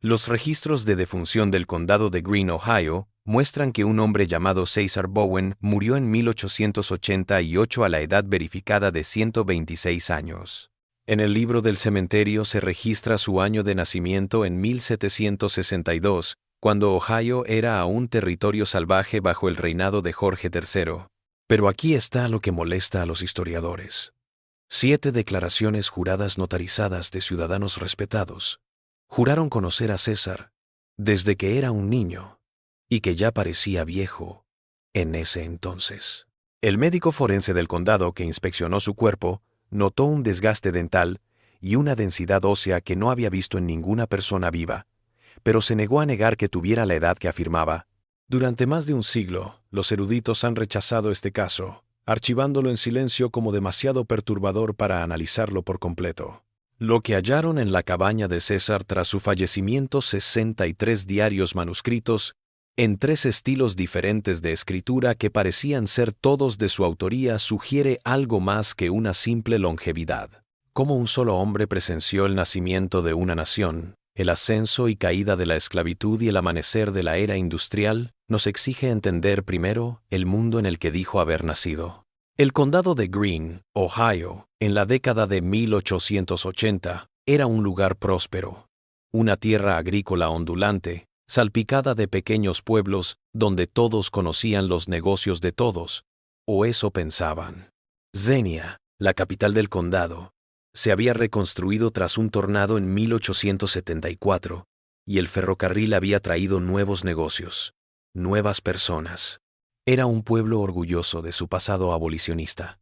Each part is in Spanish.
Los registros de defunción del condado de Greene, Ohio, muestran que un hombre llamado Cesar Bowen murió en 1888 a la edad verificada de 126 años. En el libro del cementerio se registra su año de nacimiento en 1762, cuando Ohio era aún territorio salvaje bajo el reinado de Jorge III. Pero aquí está lo que molesta a los historiadores. 7 declaraciones juradas notarizadas de ciudadanos respetados juraron conocer a César desde que era un niño y que ya parecía viejo en ese entonces. El médico forense del condado que inspeccionó su cuerpo notó un desgaste dental y una densidad ósea que no había visto en ninguna persona viva, pero se negó a negar que tuviera la edad que afirmaba. Durante más de un siglo, los eruditos han rechazado este caso, archivándolo en silencio como demasiado perturbador para analizarlo por completo. Lo que hallaron en la cabaña de César tras su fallecimiento, 63 diarios manuscritos, en 3 estilos diferentes de escritura que parecían ser todos de su autoría, sugiere algo más que una simple longevidad. Cómo un solo hombre presenció el nacimiento de una nación, el ascenso y caída de la esclavitud y el amanecer de la era industrial, nos exige entender primero el mundo en el que dijo haber nacido. El condado de Greene, Ohio, en la década de 1880, era un lugar próspero, una tierra agrícola ondulante, salpicada de pequeños pueblos donde todos conocían los negocios de todos, o eso pensaban. Xenia, la capital del condado, se había reconstruido tras un tornado en 1874, y el ferrocarril había traído nuevos negocios, nuevas personas. Era un pueblo orgulloso de su pasado abolicionista,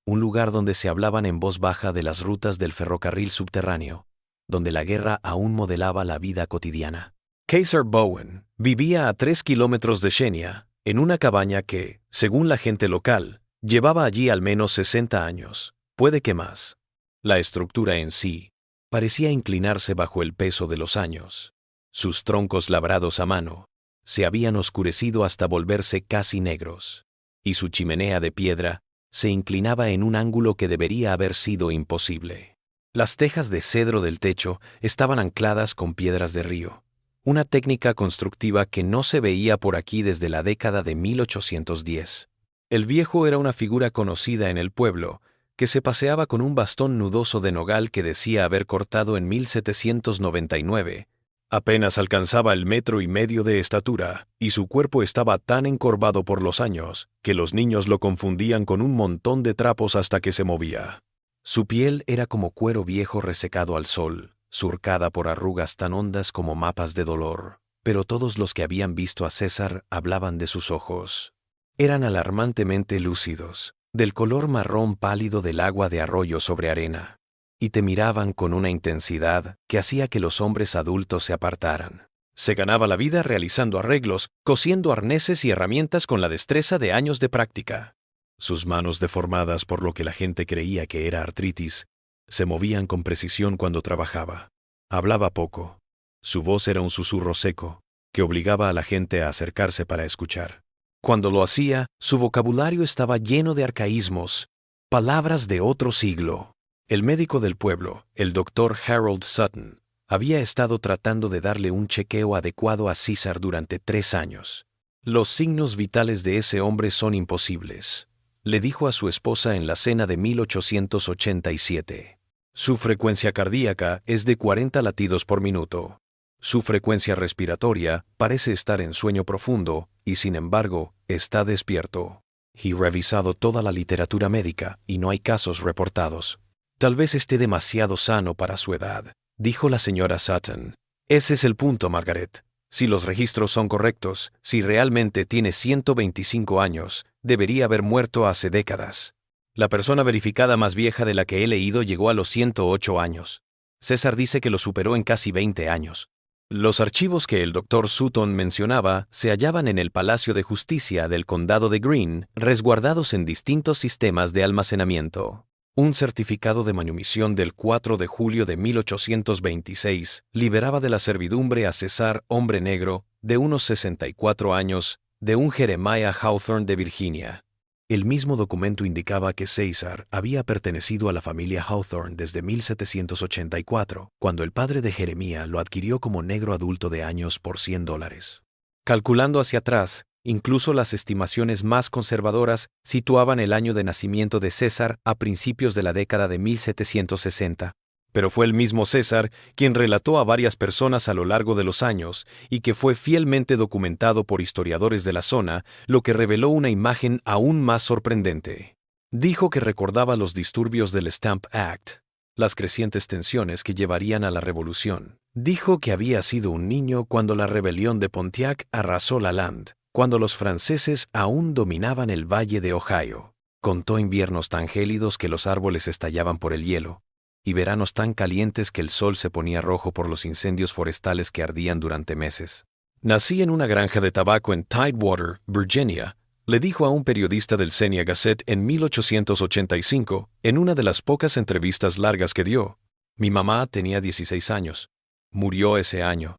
un lugar donde se hablaban en voz baja de las rutas del ferrocarril subterráneo, donde la guerra aún modelaba la vida cotidiana. Cesar Bowen vivía a 3 kilómetros de Xenia, en una cabaña que, según la gente local, llevaba allí al menos 60 años, puede que más. La estructura en sí parecía inclinarse bajo el peso de los años. Sus troncos labrados a mano se habían oscurecido hasta volverse casi negros, y su chimenea de piedra se inclinaba en un ángulo que debería haber sido imposible. Las tejas de cedro del techo estaban ancladas con piedras de río, una técnica constructiva que no se veía por aquí desde la década de 1810. El viejo era una figura conocida en el pueblo, que se paseaba con un bastón nudoso de nogal que decía haber cortado en 1799. Apenas alcanzaba el 1,5 metros de estatura, y su cuerpo estaba tan encorvado por los años que los niños lo confundían con un montón de trapos hasta que se movía. Su piel era como cuero viejo resecado al sol, surcada por arrugas tan hondas como mapas de dolor, pero todos los que habían visto a César hablaban de sus ojos. Eran alarmantemente lúcidos, del color marrón pálido del agua de arroyo sobre arena, y te miraban con una intensidad que hacía que los hombres adultos se apartaran. Se ganaba la vida realizando arreglos, cosiendo arneses y herramientas con la destreza de años de práctica. Sus manos, deformadas por lo que la gente creía que era artritis, se movían con precisión cuando trabajaba. Hablaba poco. Su voz era un susurro seco, que obligaba a la gente a acercarse para escuchar. Cuando lo hacía, su vocabulario estaba lleno de arcaísmos, palabras de otro siglo. El médico del pueblo, el doctor Harold Sutton, había estado tratando de darle un chequeo adecuado a César durante 3 años. Los signos vitales de ese hombre son imposibles, le dijo a su esposa en la cena de 1887. Su frecuencia cardíaca es de 40 latidos por minuto. Su frecuencia respiratoria parece estar en sueño profundo y, sin embargo, está despierto. He revisado toda la literatura médica y no hay casos reportados. Tal vez esté demasiado sano para su edad, dijo la señora Sutton. Ese es el punto, Margaret. Si los registros son correctos, si realmente tiene 125 años, debería haber muerto hace décadas. La persona verificada más vieja de la que he leído llegó a los 108 años. César dice que lo superó en casi 20 años. Los archivos que el Dr. Sutton mencionaba se hallaban en el Palacio de Justicia del Condado de Greene, resguardados en distintos sistemas de almacenamiento. Un certificado de manumisión del 4 de julio de 1826 liberaba de la servidumbre a César, hombre negro, de unos 64 años, de un Jeremiah Hawthorne de Virginia. El mismo documento indicaba que César había pertenecido a la familia Hawthorne desde 1784, cuando el padre de Jeremías lo adquirió como negro adulto de años por $100. Calculando hacia atrás, incluso las estimaciones más conservadoras situaban el año de nacimiento de César a principios de la década de 1760. Pero fue el mismo César quien relató a varias personas a lo largo de los años y que fue fielmente documentado por historiadores de la zona, lo que reveló una imagen aún más sorprendente. Dijo que recordaba los disturbios del Stamp Act, las crecientes tensiones que llevarían a la revolución. Dijo que había sido un niño cuando la rebelión de Pontiac arrasó la Land, cuando los franceses aún dominaban el valle de Ohio. Contó inviernos tan gélidos que los árboles estallaban por el hielo, y veranos tan calientes que el sol se ponía rojo por los incendios forestales que ardían durante meses. Nací en una granja de tabaco en Tidewater, Virginia, le dijo a un periodista del Xenia Gazette en 1885, en una de las pocas entrevistas largas que dio. Mi mamá tenía 16 años. Murió ese año.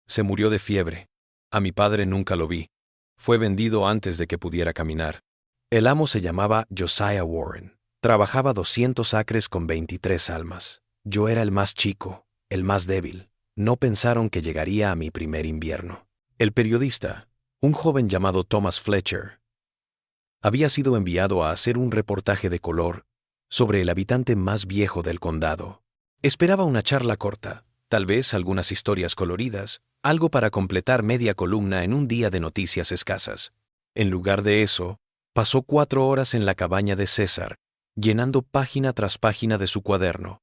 Se murió de fiebre. A mi padre nunca lo vi. Fue vendido antes de que pudiera caminar. El amo se llamaba Josiah Warren. Trabajaba 200 acres con 23 almas. Yo era el más chico, el más débil. No pensaron que llegaría a mi primer invierno. El periodista, un joven llamado Thomas Fletcher, había sido enviado a hacer un reportaje de color sobre el habitante más viejo del condado. Esperaba una charla corta, tal vez algunas historias coloridas, algo para completar media columna en un día de noticias escasas. En lugar de eso, pasó 4 horas en la cabaña de César, llenando página tras página de su cuaderno.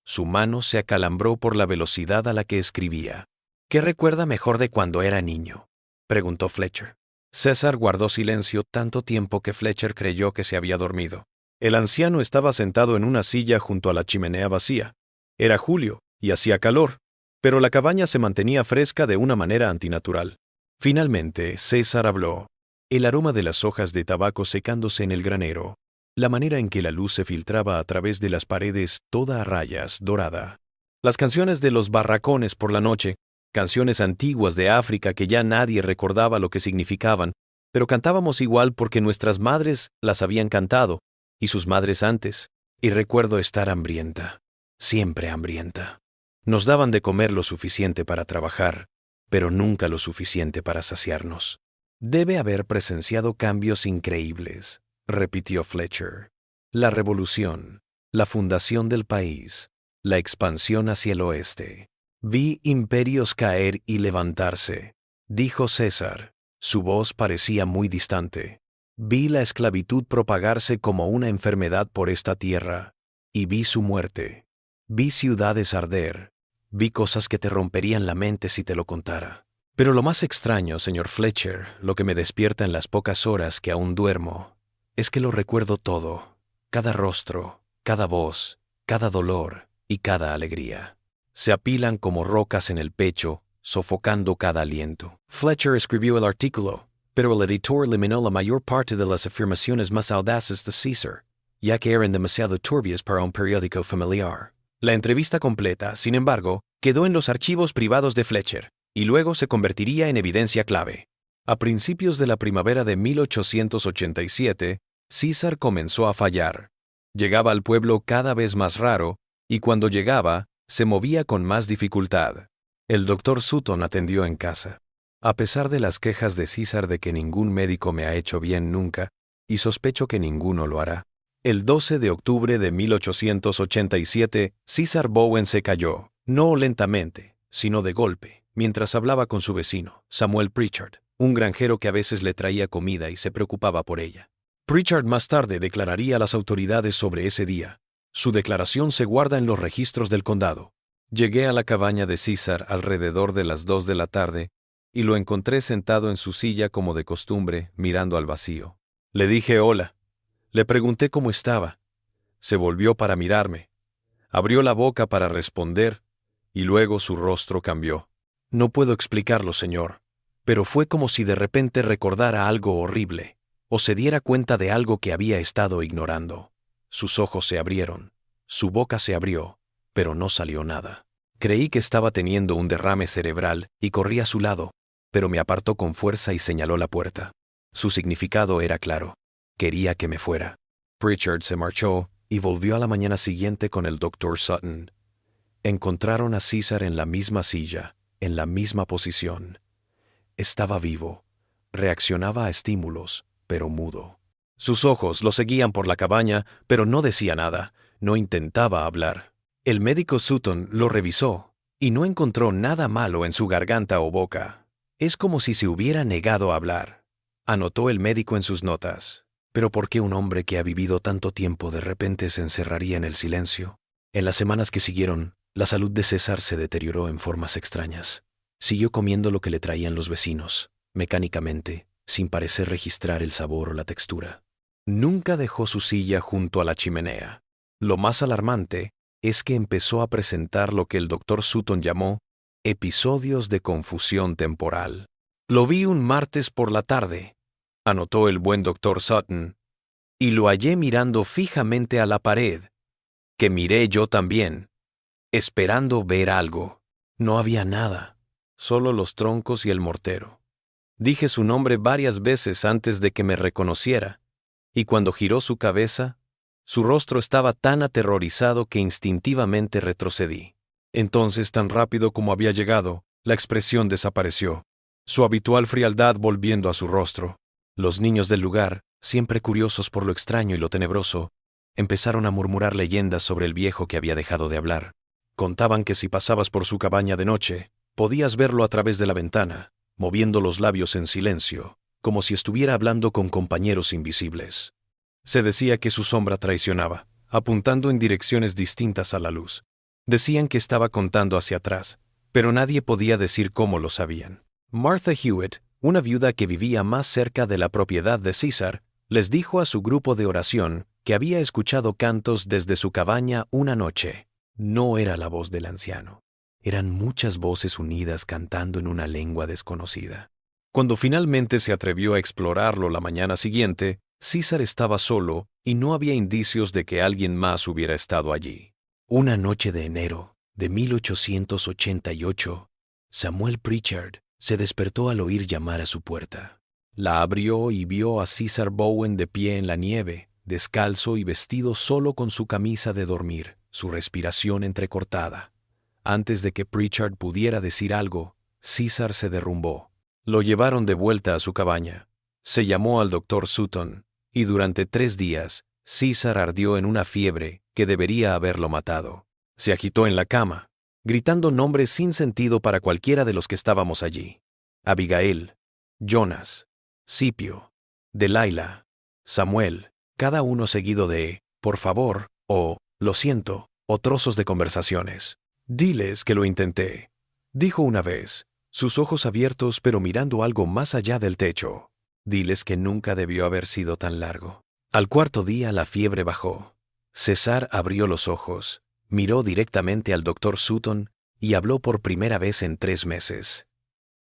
Su mano se acalambró por la velocidad a la que escribía. ¿Qué recuerda mejor de cuando era niño?, preguntó Fletcher. César guardó silencio tanto tiempo que Fletcher creyó que se había dormido. El anciano estaba sentado en una silla junto a la chimenea vacía. Era julio y hacía calor, pero la cabaña se mantenía fresca de una manera antinatural. Finalmente, César habló. El aroma de las hojas de tabaco secándose en el granero, la manera en que la luz se filtraba a través de las paredes toda a rayas, dorada. Las canciones de los barracones por la noche, canciones antiguas de África que ya nadie recordaba lo que significaban, pero cantábamos igual porque nuestras madres las habían cantado, y sus madres antes, y recuerdo estar hambrienta, siempre hambrienta. Nos daban de comer lo suficiente para trabajar, pero nunca lo suficiente para saciarnos. Debe haber presenciado cambios increíbles, repitió Fletcher. La revolución, la fundación del país, la expansión hacia el oeste. Vi imperios caer y levantarse, dijo César. Su voz parecía muy distante. Vi la esclavitud propagarse como una enfermedad por esta tierra, y vi su muerte. Vi ciudades arder. Vi cosas que te romperían la mente si te lo contara. Pero lo más extraño, señor Fletcher, lo que me despierta en las pocas horas que aún duermo, es que lo recuerdo todo, cada rostro, cada voz, cada dolor y cada alegría. Se apilan como rocas en el pecho, sofocando cada aliento. Fletcher escribió el artículo, pero el editor eliminó la mayor parte de las afirmaciones más audaces de César, ya que eran demasiado turbias para un periódico familiar. La entrevista completa, sin embargo, quedó en los archivos privados de Fletcher, y luego se convertiría en evidencia clave. A principios de la primavera de 1887, César comenzó a fallar. Llegaba al pueblo cada vez más raro, y cuando llegaba, se movía con más dificultad. El doctor Sutton atendió en casa. A pesar de las quejas de César de que ningún médico me ha hecho bien nunca, y sospecho que ninguno lo hará. El 12 de octubre de 1887, César Bowen se cayó, no lentamente, sino de golpe, mientras hablaba con su vecino, Samuel Pritchard, un granjero que a veces le traía comida y se preocupaba por ella. Pritchard más tarde declararía a las autoridades sobre ese día. Su declaración se guarda en los registros del condado. Llegué a la cabaña de César alrededor de las 2 de la tarde y lo encontré sentado en su silla como de costumbre, mirando al vacío. Le dije hola. Le pregunté cómo estaba. Se volvió para mirarme. Abrió la boca para responder y luego su rostro cambió. No puedo explicarlo, señor, pero fue como si de repente recordara algo horrible o se diera cuenta de algo que había estado ignorando. Sus ojos se abrieron, su boca se abrió, pero no salió nada. Creí que estaba teniendo un derrame cerebral y corrí a su lado, pero me apartó con fuerza y señaló la puerta. Su significado era claro. Quería que me fuera. Pritchard se marchó y volvió a la mañana siguiente con el Dr. Sutton. Encontraron a César en la misma silla, en la misma posición. Estaba vivo. Reaccionaba a estímulos, pero mudo. Sus ojos lo seguían por la cabaña, pero no decía nada. No intentaba hablar. El médico Sutton lo revisó y no encontró nada malo en su garganta o boca. Es como si se hubiera negado a hablar, anotó el médico en sus notas. Pero ¿por qué un hombre que ha vivido tanto tiempo de repente se encerraría en el silencio? En las semanas que siguieron, la salud de César se deterioró en formas extrañas. Siguió comiendo lo que le traían los vecinos, mecánicamente, sin parecer registrar el sabor o la textura. Nunca dejó su silla junto a la chimenea. Lo más alarmante es que empezó a presentar lo que el Dr. Sutton llamó episodios de confusión temporal. Lo vi un martes por la tarde, anotó el buen Dr. Sutton, y lo hallé mirando fijamente a la pared, que miré yo también, esperando ver algo. No había nada, solo los troncos y el mortero. Dije su nombre varias veces antes de que me reconociera, y cuando giró su cabeza, su rostro estaba tan aterrorizado que instintivamente retrocedí. Entonces, tan rápido como había llegado, la expresión desapareció, su habitual frialdad volviendo a su rostro. Los niños del lugar, siempre curiosos por lo extraño y lo tenebroso, empezaron a murmurar leyendas sobre el viejo que había dejado de hablar. Contaban que si pasabas por su cabaña de noche, podías verlo a través de la ventana, moviendo los labios en silencio, como si estuviera hablando con compañeros invisibles. Se decía que su sombra traicionaba, apuntando en direcciones distintas a la luz. Decían que estaba contando hacia atrás, pero nadie podía decir cómo lo sabían. Martha Hewitt, una viuda que vivía más cerca de la propiedad de César, les dijo a su grupo de oración que había escuchado cantos desde su cabaña una noche. No era la voz del anciano. Eran muchas voces unidas cantando en una lengua desconocida. Cuando finalmente se atrevió a explorarlo la mañana siguiente, César estaba solo y no había indicios de que alguien más hubiera estado allí. Una noche de enero de 1888, Samuel Pritchard se despertó al oír llamar a su puerta. La abrió y vio a César Bowen de pie en la nieve, descalzo y vestido solo con su camisa de dormir, su respiración entrecortada. Antes de que Pritchard pudiera decir algo, César se derrumbó. Lo llevaron de vuelta a su cabaña. Se llamó al Dr. Sutton, y durante 3 días, César ardió en una fiebre que debería haberlo matado. Se agitó en la cama, gritando nombres sin sentido para cualquiera de los que estábamos allí. Abigail, Jonas, Scipio, Delilah, Samuel, cada uno seguido de «por favor» o «lo siento» o trozos de conversaciones. «Diles que lo intenté», dijo una vez, sus ojos abiertos pero mirando algo más allá del techo. «Diles que nunca debió haber sido tan largo». Al 4.º día la fiebre bajó. César abrió los ojos, miró directamente al Dr. Sutton y habló por primera vez en 3 meses.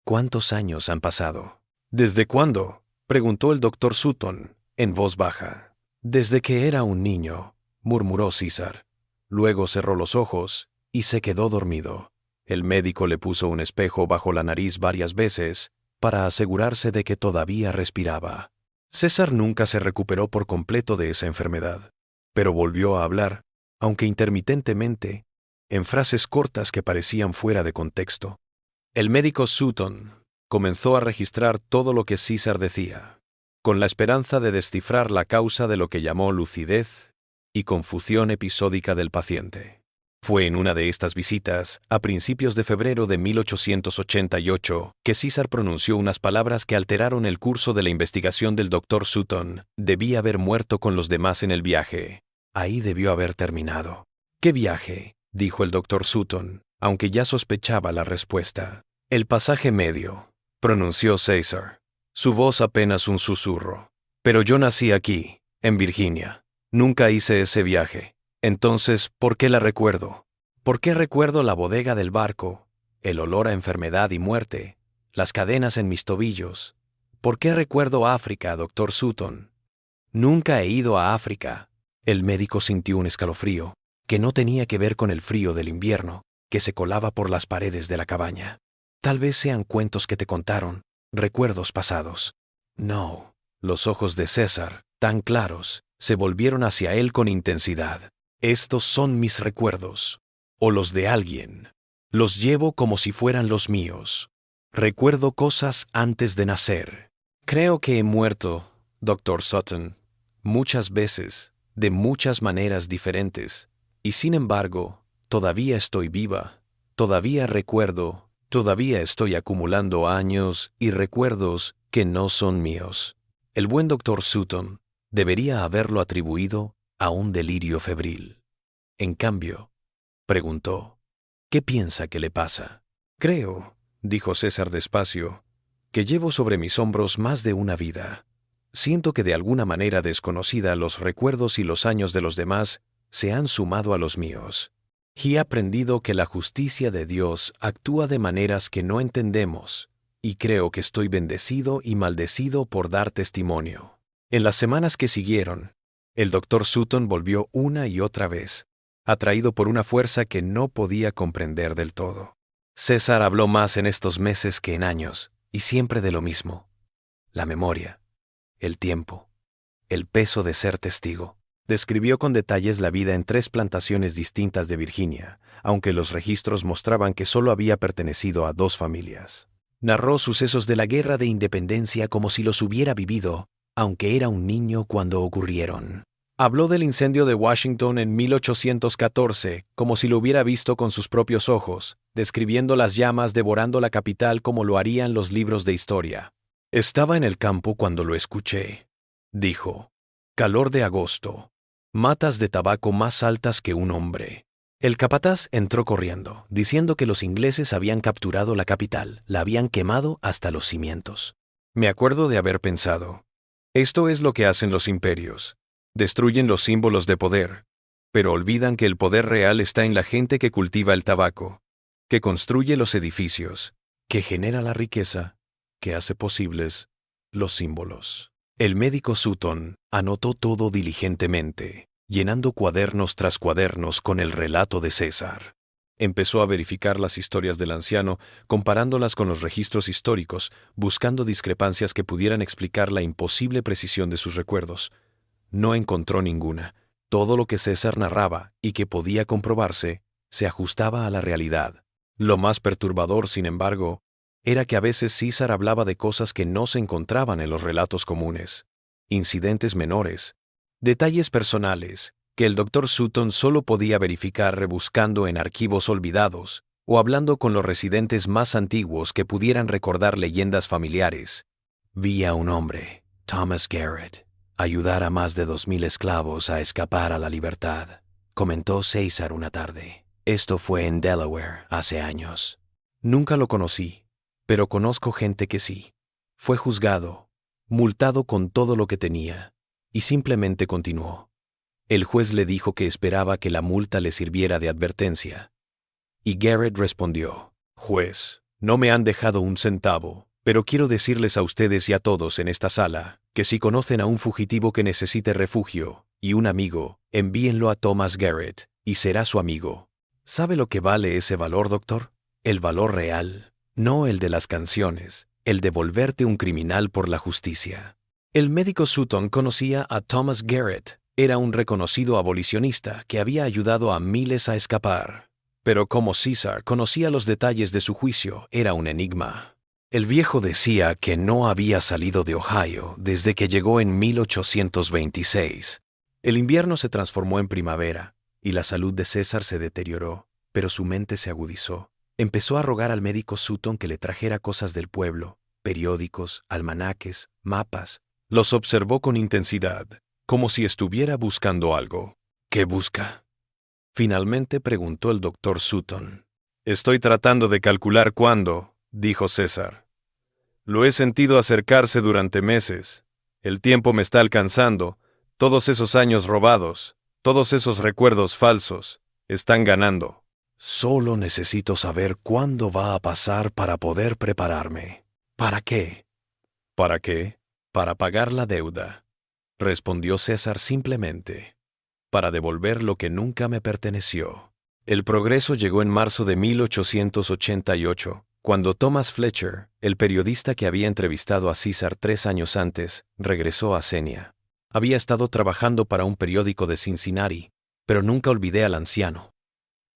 ¿Cuántos años han pasado? ¿Desde cuándo?, preguntó el Dr. Sutton, en voz baja. Desde que era un niño, murmuró César. Luego cerró los ojos y se quedó dormido. El médico le puso un espejo bajo la nariz varias veces para asegurarse de que todavía respiraba. César nunca se recuperó por completo de esa enfermedad, pero volvió a hablar, aunque intermitentemente, en frases cortas que parecían fuera de contexto. El médico Sutton comenzó a registrar todo lo que César decía, con la esperanza de descifrar la causa de lo que llamó lucidez y confusión episódica del paciente. Fue en una de estas visitas, a principios de febrero de 1888, que César pronunció unas palabras que alteraron el curso de la investigación del Dr. Sutton. Debía haber muerto con los demás en el viaje. Ahí debió haber terminado. «¿Qué viaje?», dijo el Dr. Sutton, aunque ya sospechaba la respuesta. «El pasaje medio», pronunció César, su voz apenas un susurro. «Pero yo nací aquí, en Virginia. Nunca hice ese viaje. Entonces, ¿por qué la recuerdo? ¿Por qué recuerdo la bodega del barco, el olor a enfermedad y muerte, las cadenas en mis tobillos? ¿Por qué recuerdo África, Dr. Sutton? Nunca he ido a África». El médico sintió un escalofrío, que no tenía que ver con el frío del invierno, que se colaba por las paredes de la cabaña. «Tal vez sean cuentos que te contaron, recuerdos pasados». No, los ojos de César tan claros, se volvieron hacia él con intensidad. Estos son mis recuerdos. O los de alguien. Los llevo como si fueran los míos. Recuerdo cosas antes de nacer. Creo que he muerto, Dr. Sutton, muchas veces, de muchas maneras diferentes, y sin embargo, todavía estoy viva, todavía recuerdo, todavía estoy acumulando años y recuerdos que no son míos. El buen Dr. Sutton debería haberlo atribuido a un delirio febril. En cambio, preguntó, ¿qué piensa que le pasa? Creo, dijo César despacio, que llevo sobre mis hombros más de una vida. Siento que de alguna manera desconocida los recuerdos y los años de los demás se han sumado a los míos. Y he aprendido que la justicia de Dios actúa de maneras que no entendemos, y creo que estoy bendecido y maldecido por dar testimonio. En las semanas que siguieron, el Dr. Sutton volvió una y otra vez, atraído por una fuerza que no podía comprender del todo. César habló más en estos meses que en años, y siempre de lo mismo: la memoria, el tiempo, el peso de ser testigo. Describió con detalles la vida en 3 plantaciones distintas de Virginia, aunque los registros mostraban que solo había pertenecido a 2 familias. Narró sucesos de la Guerra de Independencia como si los hubiera vivido, aunque era un niño cuando ocurrieron. Habló del incendio de Washington en 1814, como si lo hubiera visto con sus propios ojos, describiendo las llamas devorando la capital como lo harían los libros de historia. Estaba en el campo cuando lo escuché, dijo. Calor de agosto. Matas de tabaco más altas que un hombre. El capataz entró corriendo, diciendo que los ingleses habían capturado la capital, la habían quemado hasta los cimientos. Me acuerdo de haber pensado, esto es lo que hacen los imperios. Destruyen los símbolos de poder, pero olvidan que el poder real está en la gente que cultiva el tabaco, que construye los edificios, que genera la riqueza, que hace posibles los símbolos. El médico Sutton anotó todo diligentemente, llenando cuadernos tras cuadernos con el relato de César. Empezó a verificar las historias del anciano, comparándolas con los registros históricos, buscando discrepancias que pudieran explicar la imposible precisión de sus recuerdos. No encontró ninguna. Todo lo que César narraba, y que podía comprobarse, se ajustaba a la realidad. Lo más perturbador, sin embargo, era que a veces César hablaba de cosas que no se encontraban en los relatos comunes. Incidentes menores, detalles personales, que el Dr. Sutton solo podía verificar rebuscando en archivos olvidados o hablando con los residentes más antiguos que pudieran recordar leyendas familiares. Vi a un hombre, Thomas Garrett, ayudar a más de 2000 esclavos a escapar a la libertad, comentó César una tarde. Esto fue en Delaware hace años. Nunca lo conocí, pero conozco gente que sí. Fue juzgado, multado con todo lo que tenía, y simplemente continuó. El juez le dijo que esperaba que la multa le sirviera de advertencia. Y Garrett respondió, «Juez, no me han dejado un centavo, pero quiero decirles a ustedes y a todos en esta sala que si conocen a un fugitivo que necesite refugio y un amigo, envíenlo a Thomas Garrett y será su amigo». ¿Sabe lo que vale ese valor, doctor? El valor real, no el de las canciones, el de volverte un criminal por la justicia. El médico Sutton conocía a Thomas Garrett. Era un reconocido abolicionista que había ayudado a miles a escapar. Pero como César conocía los detalles de su juicio, era un enigma. El viejo decía que no había salido de Ohio desde que llegó en 1826. El invierno se transformó en primavera, y la salud de César se deterioró, pero su mente se agudizó. Empezó a rogar al médico Sutton que le trajera cosas del pueblo, periódicos, almanaques, mapas. Los observó con intensidad, como si estuviera buscando algo. ¿Qué busca? Finalmente preguntó el Dr. Sutton. Estoy tratando de calcular cuándo, dijo César. Lo he sentido acercarse durante meses. El tiempo me está alcanzando. Todos esos años robados, todos esos recuerdos falsos, están ganando. Solo necesito saber cuándo va a pasar para poder prepararme. ¿Para qué? ¿Para qué? Para pagar la deuda, respondió César simplemente. Para devolver lo que nunca me perteneció. El progreso llegó en marzo de 1888, cuando Thomas Fletcher, el periodista que había entrevistado a César 3 años antes, regresó a Xenia. Había estado trabajando para un periódico de Cincinnati, pero nunca olvidé al anciano.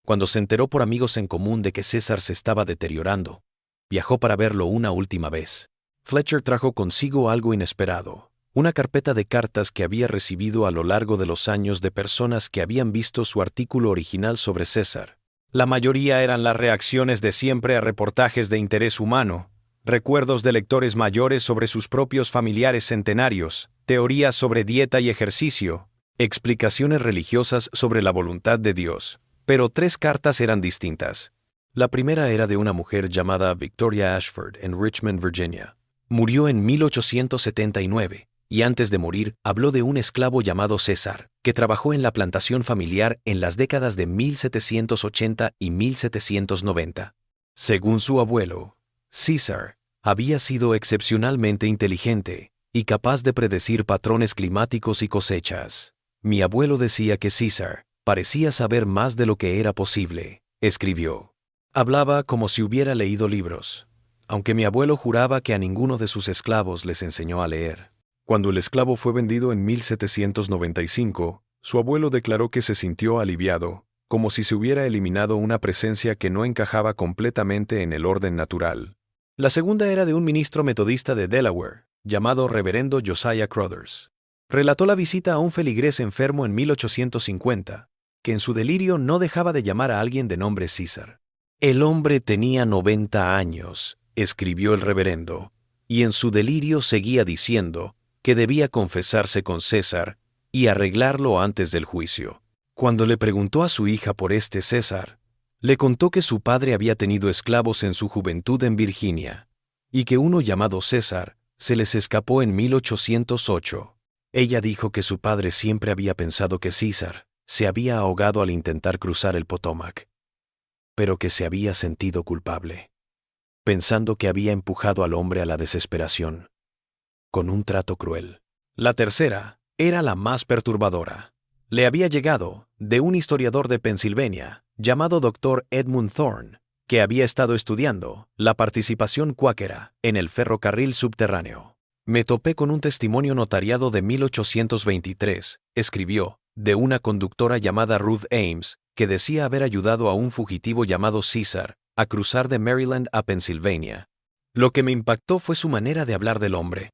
Cuando se enteró por amigos en común de que César se estaba deteriorando, viajó para verlo una última vez. Fletcher trajo consigo algo inesperado, una carpeta de cartas que había recibido a lo largo de los años de personas que habían visto su artículo original sobre César. La mayoría eran las reacciones de siempre a reportajes de interés humano, recuerdos de lectores mayores sobre sus propios familiares centenarios, teorías sobre dieta y ejercicio, explicaciones religiosas sobre la voluntad de Dios. Pero 3 cartas eran distintas. La primera era de una mujer llamada Victoria Ashford en Richmond, Virginia. Murió en 1879, y antes de morir habló de un esclavo llamado César, que trabajó en la plantación familiar en las décadas de 1780 y 1790. Según su abuelo, César había sido excepcionalmente inteligente y capaz de predecir patrones climáticos y cosechas. Mi abuelo decía que César parecía saber más de lo que era posible, escribió. Hablaba como si hubiera leído libros, aunque mi abuelo juraba que a ninguno de sus esclavos les enseñó a leer. Cuando el esclavo fue vendido en 1795, su abuelo declaró que se sintió aliviado, como si se hubiera eliminado una presencia que no encajaba completamente en el orden natural. La segunda era de un ministro metodista de Delaware, llamado Reverendo Josiah Crothers. Relató la visita a un feligrés enfermo en 1850, que en su delirio no dejaba de llamar a alguien de nombre César. El hombre tenía 90 años, escribió el reverendo, y en su delirio seguía diciendo que debía confesarse con César y arreglarlo antes del juicio. Cuando le preguntó a su hija por este César, le contó que su padre había tenido esclavos en su juventud en Virginia, y que uno llamado César se les escapó en 1808. Ella dijo que su padre siempre había pensado que César se había ahogado al intentar cruzar el Potomac, pero que se había sentido culpable, pensando que había empujado al hombre a la desesperación, con un trato cruel. La tercera era la más perturbadora. Le había llegado de un historiador de Pensilvania, llamado Dr. Edmund Thorne, que había estado estudiando la participación cuáquera en el ferrocarril subterráneo. Me topé con un testimonio notariado de 1823, escribió, de una conductora llamada Ruth Ames, que decía haber ayudado a un fugitivo llamado César a cruzar de Maryland a Pensilvania. Lo que me impactó fue su manera de hablar del hombre.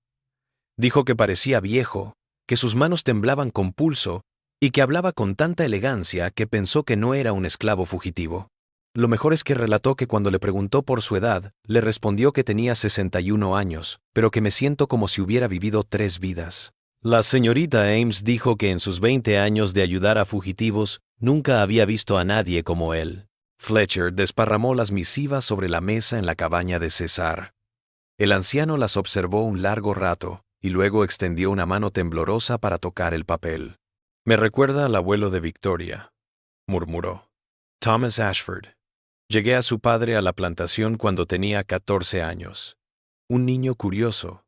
Dijo que parecía viejo, que sus manos temblaban con pulso y que hablaba con tanta elegancia que pensó que no era un esclavo fugitivo. Lo mejor es que relató que cuando le preguntó por su edad, le respondió que tenía 61 años, pero que me siento como si hubiera vivido 3 vidas. La señorita Ames dijo que en sus 20 años de ayudar a fugitivos, nunca había visto a nadie como él. Fletcher desparramó las misivas sobre la mesa en la cabaña de César. El anciano las observó un largo rato, y luego extendió una mano temblorosa para tocar el papel. «Me recuerda al abuelo de Victoria», murmuró. «Thomas Ashford. Llegué a su padre a la plantación cuando tenía 14 años. Un niño curioso,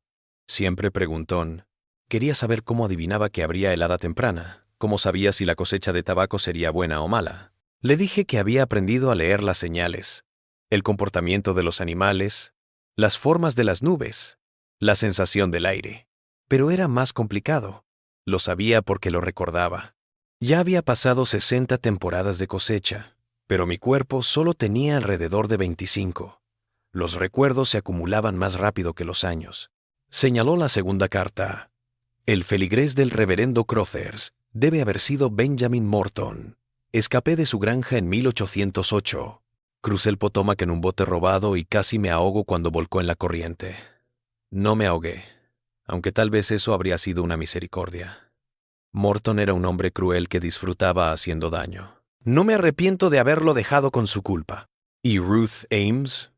siempre preguntón. Quería saber cómo adivinaba que habría helada temprana, cómo sabía si la cosecha de tabaco sería buena o mala. Le dije que había aprendido a leer las señales, el comportamiento de los animales, las formas de las nubes, la sensación del aire. Pero era más complicado. Lo sabía porque lo recordaba. Ya había pasado 60 temporadas de cosecha, pero mi cuerpo solo tenía alrededor de 25. Los recuerdos se acumulaban más rápido que los años. Señaló la segunda carta. El feligrés del reverendo Crothers debe haber sido Benjamin Morton. Escapé de su granja en 1808. Crucé el Potomac en un bote robado y casi me ahogo cuando volcó en la corriente. No me ahogué, aunque tal vez eso habría sido una misericordia. Morton era un hombre cruel que disfrutaba haciendo daño. No me arrepiento de haberlo dejado con su culpa. ¿Y Ruth Ames?,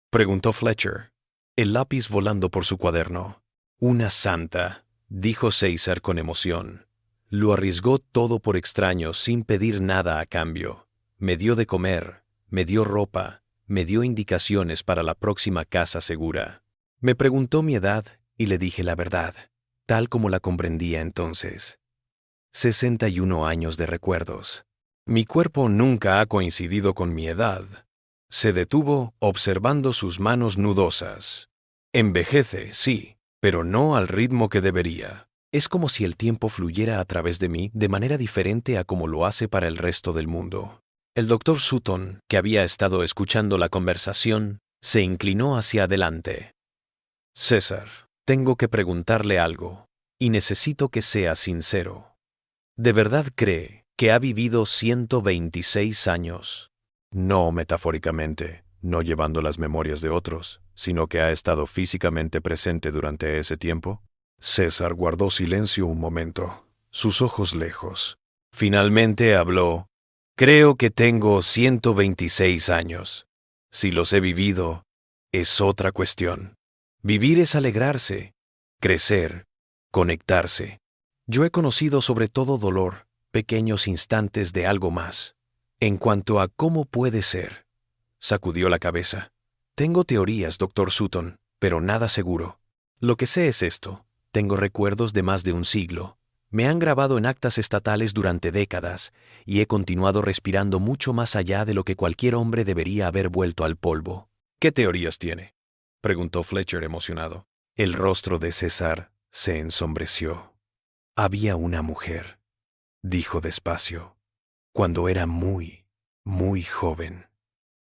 preguntó Fletcher, el lápiz volando por su cuaderno. Una santa, dijo César con emoción. Lo arriesgó todo por extraños sin pedir nada a cambio. Me dio de comer, me dio ropa, me dio indicaciones para la próxima casa segura. Me preguntó mi edad y le dije la verdad, tal como la comprendía entonces. 61 años de recuerdos. Mi cuerpo nunca ha coincidido con mi edad. Se detuvo observando sus manos nudosas. Envejece, sí, pero no al ritmo que debería. Es como si el tiempo fluyera a través de mí de manera diferente a como lo hace para el resto del mundo. El doctor Sutton, que había estado escuchando la conversación, se inclinó hacia adelante. César, tengo que preguntarle algo, y necesito que sea sincero. ¿De verdad cree que ha vivido 126 años? No metafóricamente, no llevando las memorias de otros, sino que ha estado físicamente presente durante ese tiempo. César guardó silencio un momento, sus ojos lejos. Finalmente habló. Creo que tengo 126 años. Si los he vivido, es otra cuestión. Vivir es alegrarse, crecer, conectarse. Yo he conocido sobre todo dolor, pequeños instantes de algo más. En cuanto a cómo puede ser, sacudió la cabeza. Tengo teorías, doctor Sutton, pero nada seguro. Lo que sé es esto. Tengo recuerdos de más de un siglo. Me han grabado en actas estatales durante décadas y he continuado respirando mucho más allá de lo que cualquier hombre debería haber vuelto al polvo. ¿Qué teorías tiene?, preguntó Fletcher emocionado. El rostro de César se ensombreció. Había una mujer, dijo despacio, cuando era muy, muy joven,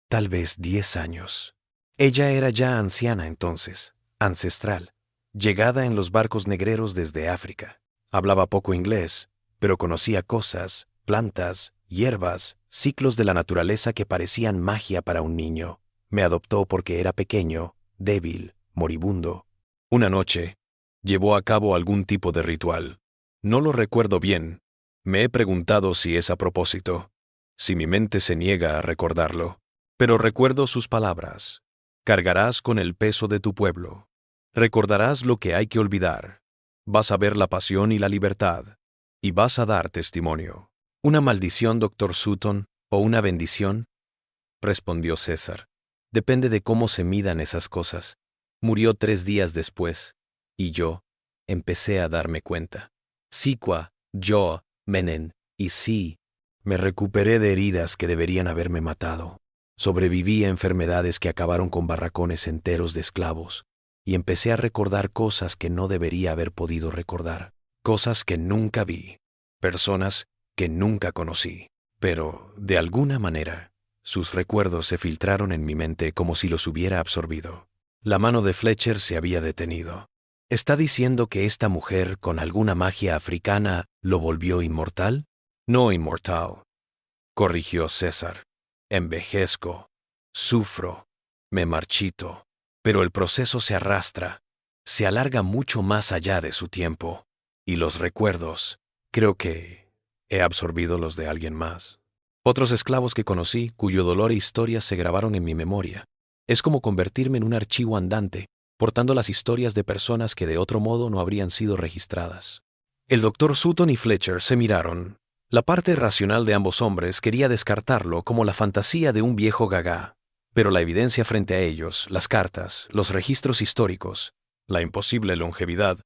tal vez 10 años. Ella era ya anciana entonces, ancestral, llegada en los barcos negreros desde África. Hablaba poco inglés, pero conocía cosas, plantas, hierbas, ciclos de la naturaleza que parecían magia para un niño. Me adoptó porque era pequeño, débil, moribundo. Una noche, llevó a cabo algún tipo de ritual. No lo recuerdo bien. Me he preguntado si es a propósito, si mi mente se niega a recordarlo. Pero recuerdo sus palabras. Cargarás con el peso de tu pueblo. Recordarás lo que hay que olvidar. Vas a ver la pasión y la libertad. Y vas a dar testimonio. ¿Una maldición, doctor Sutton, o una bendición?, respondió César. Depende de cómo se midan esas cosas. Murió 3 días después, y yo empecé a darme cuenta. Siqua, yo, Menen, y sí, me recuperé de heridas que deberían haberme matado. Sobreviví a enfermedades que acabaron con barracones enteros de esclavos, y empecé a recordar cosas que no debería haber podido recordar, cosas que nunca vi, personas que nunca conocí. Pero, de alguna manera, sus recuerdos se filtraron en mi mente como si los hubiera absorbido. La mano de Fletcher se había detenido. ¿Está diciendo que esta mujer, con alguna magia africana, lo volvió inmortal? No inmortal, corrigió César. Envejezco, sufro, me marchito, pero el proceso se arrastra, se alarga mucho más allá de su tiempo. Y los recuerdos, creo que he absorbido los de alguien más. Otros esclavos que conocí, cuyo dolor e historias se grabaron en mi memoria. Es como convertirme en un archivo andante, portando las historias de personas que de otro modo no habrían sido registradas. El doctor Sutton y Fletcher se miraron. La parte racional de ambos hombres quería descartarlo como la fantasía de un viejo gagá, pero la evidencia frente a ellos, las cartas, los registros históricos, la imposible longevidad,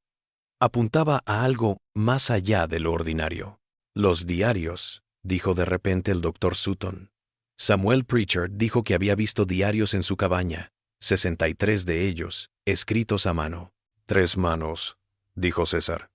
apuntaba a algo más allá de lo ordinario. Los diarios, dijo de repente el doctor Sutton. Samuel Pritchard dijo que había visto diarios en su cabaña, 63 de ellos, escritos a mano. 3 manos, dijo César.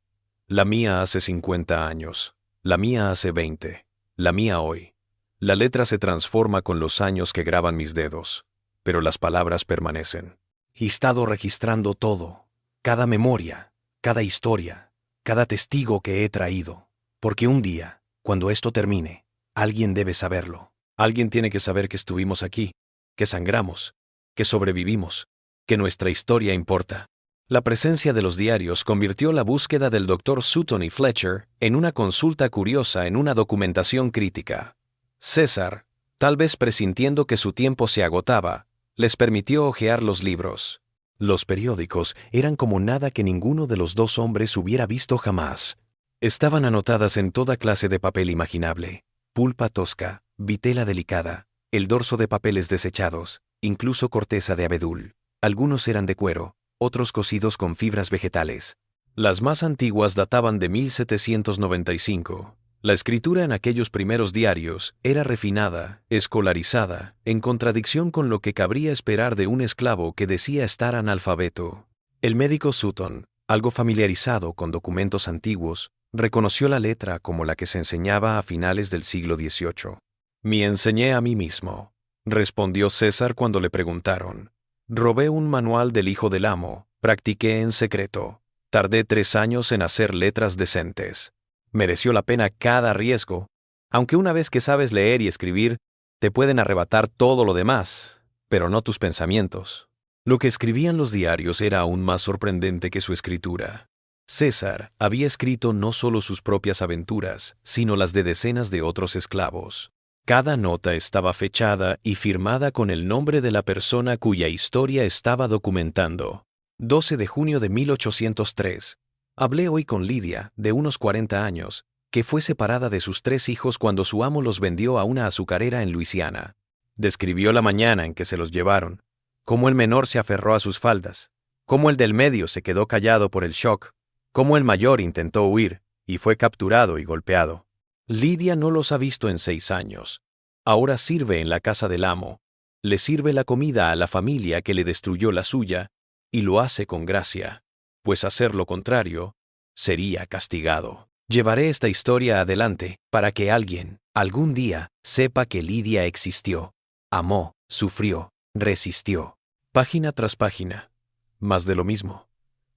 La mía hace 50 años, la mía hace 20, la mía hoy. La letra se transforma con los años que graban mis dedos, pero las palabras permanecen. He estado registrando todo, cada memoria, cada historia, cada testigo que he traído, porque un día, cuando esto termine, alguien debe saberlo. Alguien tiene que saber que estuvimos aquí, que sangramos, que sobrevivimos, que nuestra historia importa. La presencia de los diarios convirtió la búsqueda del doctor Sutton y Fletcher en una consulta curiosa en una documentación crítica. César, tal vez presintiendo que su tiempo se agotaba, les permitió hojear los libros. Los periódicos eran como nada que ninguno de los dos hombres hubiera visto jamás. Estaban anotadas en toda clase de papel imaginable, pulpa tosca, vitela delicada, el dorso de papeles desechados, incluso corteza de abedul. Algunos eran de cuero, otros cosidos con fibras vegetales. Las más antiguas databan de 1795. La escritura en aquellos primeros diarios era refinada, escolarizada, en contradicción con lo que cabría esperar de un esclavo que decía estar analfabeto. El médico Sutton, Algo familiarizado con documentos antiguos, reconoció la letra como la que se enseñaba a finales del siglo XVIII. Me enseñé a mí mismo, respondió César cuando le preguntaron. Robé un manual del hijo del amo, practiqué en secreto. Tardé 3 años en hacer letras decentes. Mereció la pena cada riesgo, aunque una vez que sabes leer y escribir, te pueden arrebatar todo lo demás, pero no tus pensamientos. Lo que escribían los diarios era aún más sorprendente que su escritura. César había escrito no solo sus propias aventuras, sino las de decenas de otros esclavos. Cada nota estaba fechada y firmada con el nombre de la persona cuya historia estaba documentando. 12 de junio de 1803. Hablé hoy con Lidia, de unos 40 años, que fue separada de sus 3 hijos cuando su amo los vendió a una azucarera en Luisiana. Describió la mañana en que se los llevaron, cómo el menor se aferró a sus faldas, cómo el del medio se quedó callado por el shock, cómo el mayor intentó huir y fue capturado y golpeado. Lidia no los ha visto en 6 años. Ahora sirve en la casa del amo. Le sirve la comida a la familia que le destruyó la suya, y lo hace con gracia, pues hacer lo contrario sería castigado. Llevaré esta historia adelante para que alguien, algún día, sepa que Lidia existió, amó, sufrió, resistió. Página tras página. Más de lo mismo.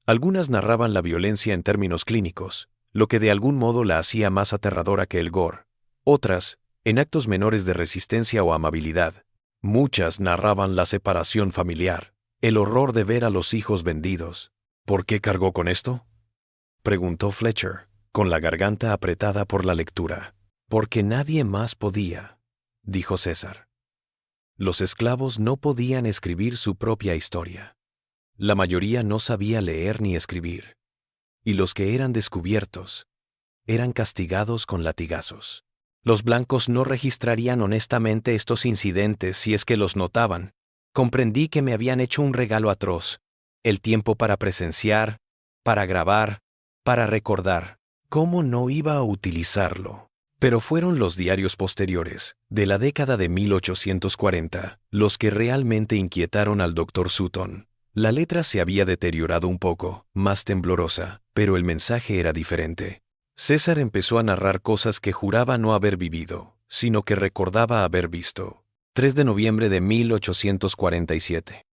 Algunas narraban la violencia en términos clínicos, lo que de algún modo la hacía más aterradora que el gore. Otras, en actos menores de resistencia o amabilidad. Muchas narraban la separación familiar, el horror de ver a los hijos vendidos. ¿Por qué cargó con esto?, preguntó Fletcher, con la garganta apretada por la lectura. Porque nadie más podía, dijo César. Los esclavos no podían escribir su propia historia. La mayoría no sabía leer ni escribir. Y los que eran descubiertos eran castigados con latigazos. Los blancos no registrarían honestamente estos incidentes si es que los notaban. Comprendí que me habían hecho un regalo atroz. El tiempo para presenciar, para grabar, para recordar. ¿Cómo no iba a utilizarlo? Pero fueron los diarios posteriores, de la década de 1840, los que realmente inquietaron al Dr. Sutton. La letra se había deteriorado un poco, más temblorosa, pero el mensaje era diferente. César empezó a narrar cosas que juraba no haber vivido, sino que recordaba haber visto. 3 de noviembre de 1847.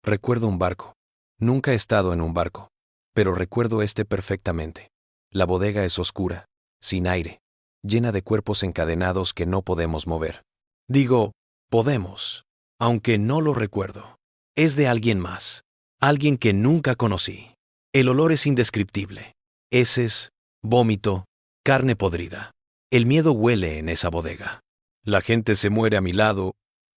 Recuerdo un barco. Nunca he estado en un barco, pero recuerdo este perfectamente. La bodega es oscura, sin aire, llena de cuerpos encadenados que no podemos mover. Digo, podemos, aunque no lo recuerdo. Es de alguien más, alguien que nunca conocí. El olor es indescriptible. Heces, vómito, carne podrida. El miedo huele en esa bodega. La gente se muere a mi lado,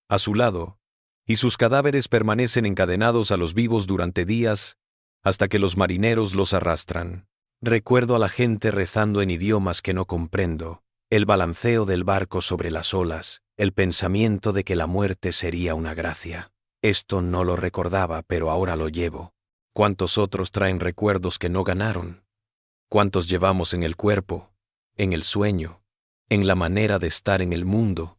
a su lado, y sus cadáveres permanecen encadenados a los vivos durante días hasta que los marineros los arrastran. Recuerdo a la gente rezando en idiomas que no comprendo, el balanceo del barco sobre las olas, el pensamiento de que la muerte sería una gracia. Esto no lo recordaba, pero ahora lo llevo. ¿Cuántos otros traen recuerdos que no ganaron? ¿Cuántos llevamos en el cuerpo, en el sueño, en la manera de estar en el mundo,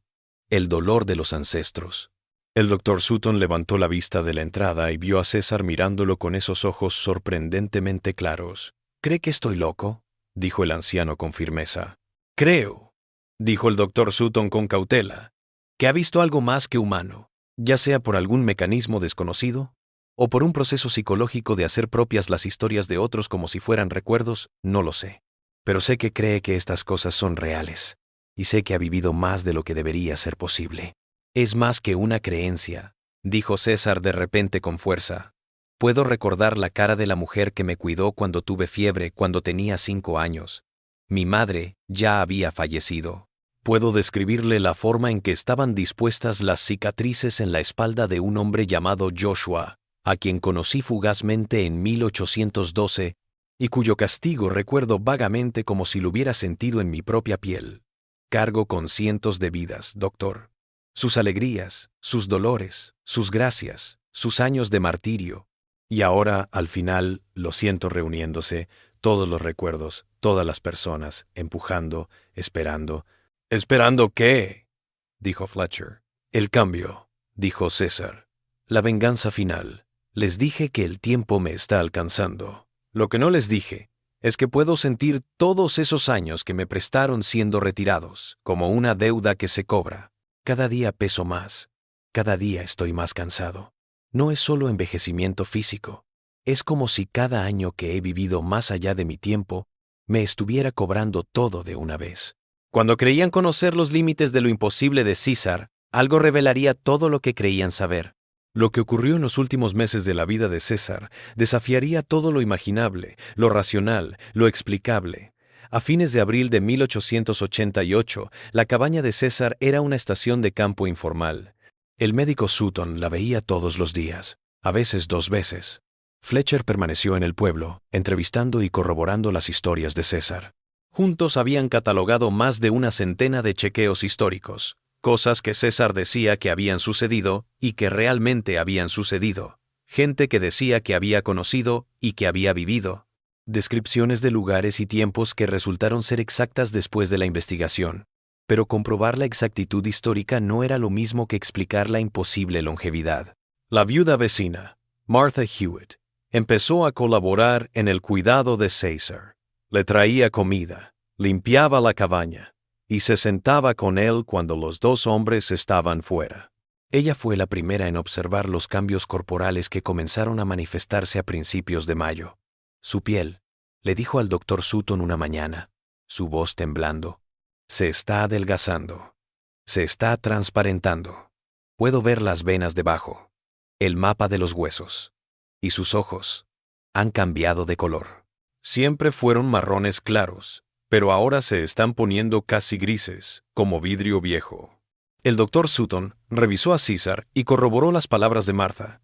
el dolor de los ancestros? El Dr. Sutton levantó la vista de la entrada y vio a César mirándolo con esos ojos sorprendentemente claros. ¿Cree que estoy loco?, dijo el anciano con firmeza. Creo, dijo el Dr. Sutton con cautela, que ha visto algo más que humano, ya sea por algún mecanismo desconocido o por un proceso psicológico de hacer propias las historias de otros como si fueran recuerdos, no lo sé. Pero sé que cree que estas cosas son reales, y sé que ha vivido más de lo que debería ser posible. Es más que una creencia, dijo César de repente con fuerza. Puedo recordar la cara de la mujer que me cuidó cuando tuve fiebre cuando tenía 5 años. Mi madre ya había fallecido. Puedo describirle la forma en que estaban dispuestas las cicatrices en la espalda de un hombre llamado Joshua, a quien conocí fugazmente en 1812, y cuyo castigo recuerdo vagamente como si lo hubiera sentido en mi propia piel. Cargo con cientos de vidas, doctor. Sus alegrías, sus dolores, sus gracias, sus años de martirio. Y ahora, al final, lo siento reuniéndose, todos los recuerdos, todas las personas, empujando, esperando. ¿Esperando qué?, dijo Fletcher. El cambio, dijo César. La venganza final. Les dije que el tiempo me está alcanzando. Lo que no les dije es que puedo sentir todos esos años que me prestaron siendo retirados, como una deuda que se cobra. Cada día peso más. Cada día estoy más cansado. No es solo envejecimiento físico. Es como si cada año que he vivido más allá de mi tiempo me estuviera cobrando todo de una vez. Cuando creían conocer los límites de lo imposible de César, algo revelaría todo lo que creían saber. Lo que ocurrió en los últimos meses de la vida de César desafiaría todo lo imaginable, lo racional, lo explicable. A fines de abril de 1888, la cabaña de César era una estación de campo informal. El médico Sutton la veía todos los días, a veces 2 veces. Fletcher permaneció en el pueblo, entrevistando y corroborando las historias de César. Juntos habían catalogado más de una centena de chequeos históricos, cosas que César decía que habían sucedido y que realmente habían sucedido, gente que decía que había conocido y que había vivido, descripciones de lugares y tiempos que resultaron ser exactas después de la investigación. Pero comprobar la exactitud histórica no era lo mismo que explicar la imposible longevidad. La viuda vecina, Martha Hewitt, empezó a colaborar en el cuidado de César. Le traía comida, limpiaba la cabaña y se sentaba con él cuando los 2 hombres estaban fuera. Ella fue la primera en observar los cambios corporales que comenzaron a manifestarse a principios de mayo. Su piel, le dijo al doctor Sutton una mañana, su voz temblando, se está adelgazando, se está transparentando. Puedo ver las venas debajo, el mapa de los huesos. Y sus ojos han cambiado de color. Siempre fueron marrones claros, pero ahora se están poniendo casi grises, como vidrio viejo. El doctor Sutton revisó a César y corroboró las palabras de Martha.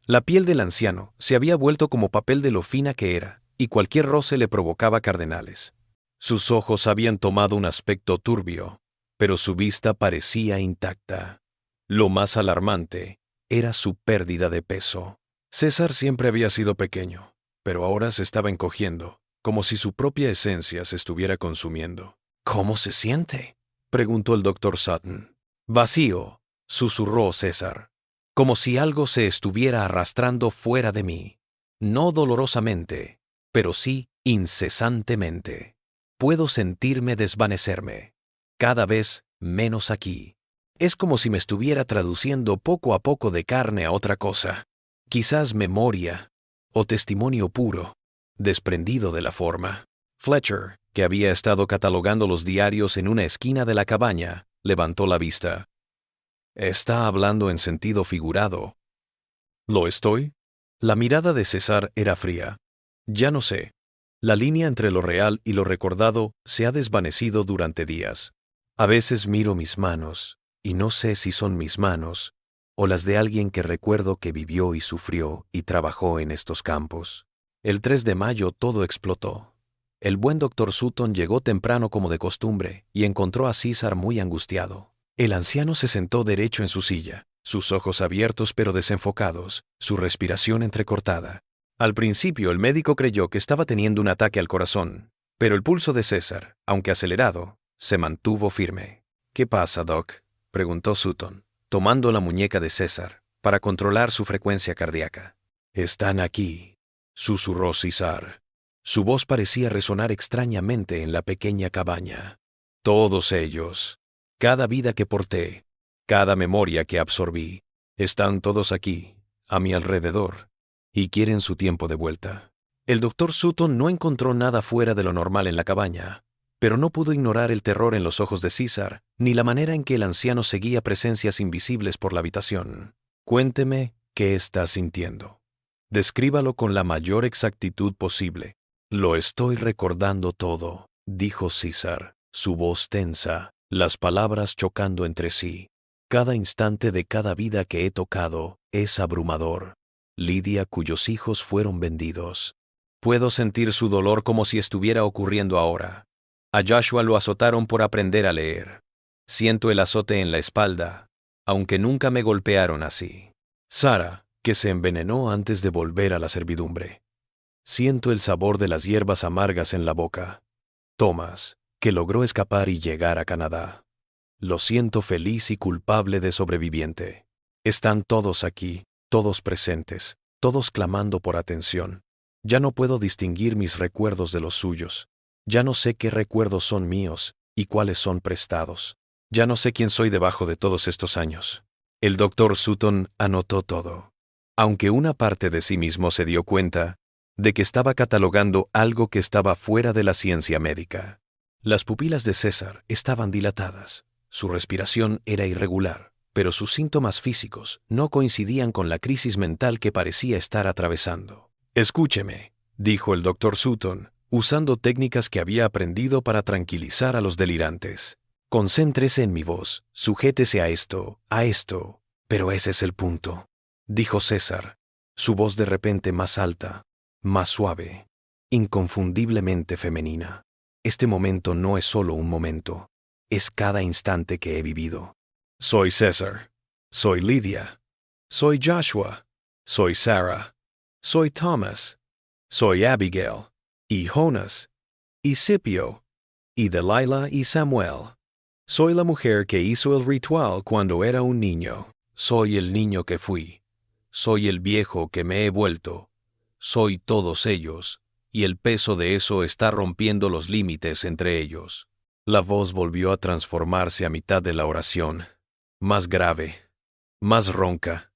La piel del anciano se había vuelto como papel de lo fina que era, y cualquier roce le provocaba cardenales. Sus ojos habían tomado un aspecto turbio, pero su vista parecía intacta. Lo más alarmante era su pérdida de peso. César siempre había sido pequeño, pero ahora se estaba encogiendo, como si su propia esencia se estuviera consumiendo. ¿Cómo se siente?, preguntó el doctor Sutton. Vacío, susurró César, como si algo se estuviera arrastrando fuera de mí. No dolorosamente, pero sí incesantemente. Puedo sentirme desvanecerme, cada vez menos aquí. Es como si me estuviera traduciendo poco a poco de carne a otra cosa. Quizás memoria o testimonio puro, desprendido de la forma. Fletcher, que había estado catalogando los diarios en una esquina de la cabaña, levantó la vista. Está hablando en sentido figurado. ¿Lo estoy? La mirada de César era fría. Ya no sé. La línea entre lo real y lo recordado se ha desvanecido durante días. A veces miro mis manos, y no sé si son mis manos, o las de alguien que recuerdo que vivió y sufrió y trabajó en estos campos. El 3 de mayo todo explotó. El buen doctor Sutton llegó temprano como de costumbre y encontró a César muy angustiado. El anciano se sentó derecho en su silla, sus ojos abiertos pero desenfocados, su respiración entrecortada. Al principio el médico creyó que estaba teniendo un ataque al corazón, pero el pulso de César, aunque acelerado, se mantuvo firme. ¿Qué pasa, Doc?, preguntó Sutton, tomando la muñeca de César para controlar su frecuencia cardíaca. Están aquí, susurró César. Su voz parecía resonar extrañamente en la pequeña cabaña. Todos ellos, cada vida que porté, cada memoria que absorbí, están todos aquí, a mi alrededor, y quieren su tiempo de vuelta. El doctor Sutton no encontró nada fuera de lo normal en la cabaña, pero no pudo ignorar el terror en los ojos de César, ni la manera en que el anciano seguía presencias invisibles por la habitación. Cuénteme qué está sintiendo. Descríbalo con la mayor exactitud posible. Lo estoy recordando todo, dijo César, su voz tensa, las palabras chocando entre sí. Cada instante de cada vida que he tocado es abrumador. Lidia, cuyos hijos fueron vendidos. Puedo sentir su dolor como si estuviera ocurriendo ahora. A Joshua lo azotaron por aprender a leer. Siento el azote en la espalda, aunque nunca me golpearon así. Sara, que se envenenó antes de volver a la servidumbre. Siento el sabor de las hierbas amargas en la boca. Thomas, que logró escapar y llegar a Canadá. Lo siento feliz y culpable de sobreviviente. Están todos aquí, todos presentes, todos clamando por atención. Ya no puedo distinguir mis recuerdos de los suyos. Ya no sé qué recuerdos son míos y cuáles son prestados. Ya no sé quién soy debajo de todos estos años. El doctor Sutton anotó todo. Aunque una parte de sí mismo se dio cuenta de que estaba catalogando algo que estaba fuera de la ciencia médica. Las pupilas de César estaban dilatadas. Su respiración era irregular, pero sus síntomas físicos no coincidían con la crisis mental que parecía estar atravesando. «Escúcheme», dijo el doctor Sutton, usando técnicas que había aprendido para tranquilizar a los delirantes. «Concéntrese en mi voz, sujétese a esto. Pero ese es el punto», dijo César, su voz de repente más alta, más suave, inconfundiblemente femenina. «Este momento no es solo un momento, es cada instante que he vivido. Soy César, soy Lidia, soy Joshua, soy Sarah, soy Thomas, soy Abigail, y Jonas, y Scipio, y Delilah y Samuel. Soy la mujer que hizo el ritual cuando era un niño. Soy el niño que fui. Soy el viejo que me he vuelto. Soy todos ellos, y el peso de eso está rompiendo los límites entre ellos». La voz volvió a transformarse a mitad de la oración, más grave, más ronca.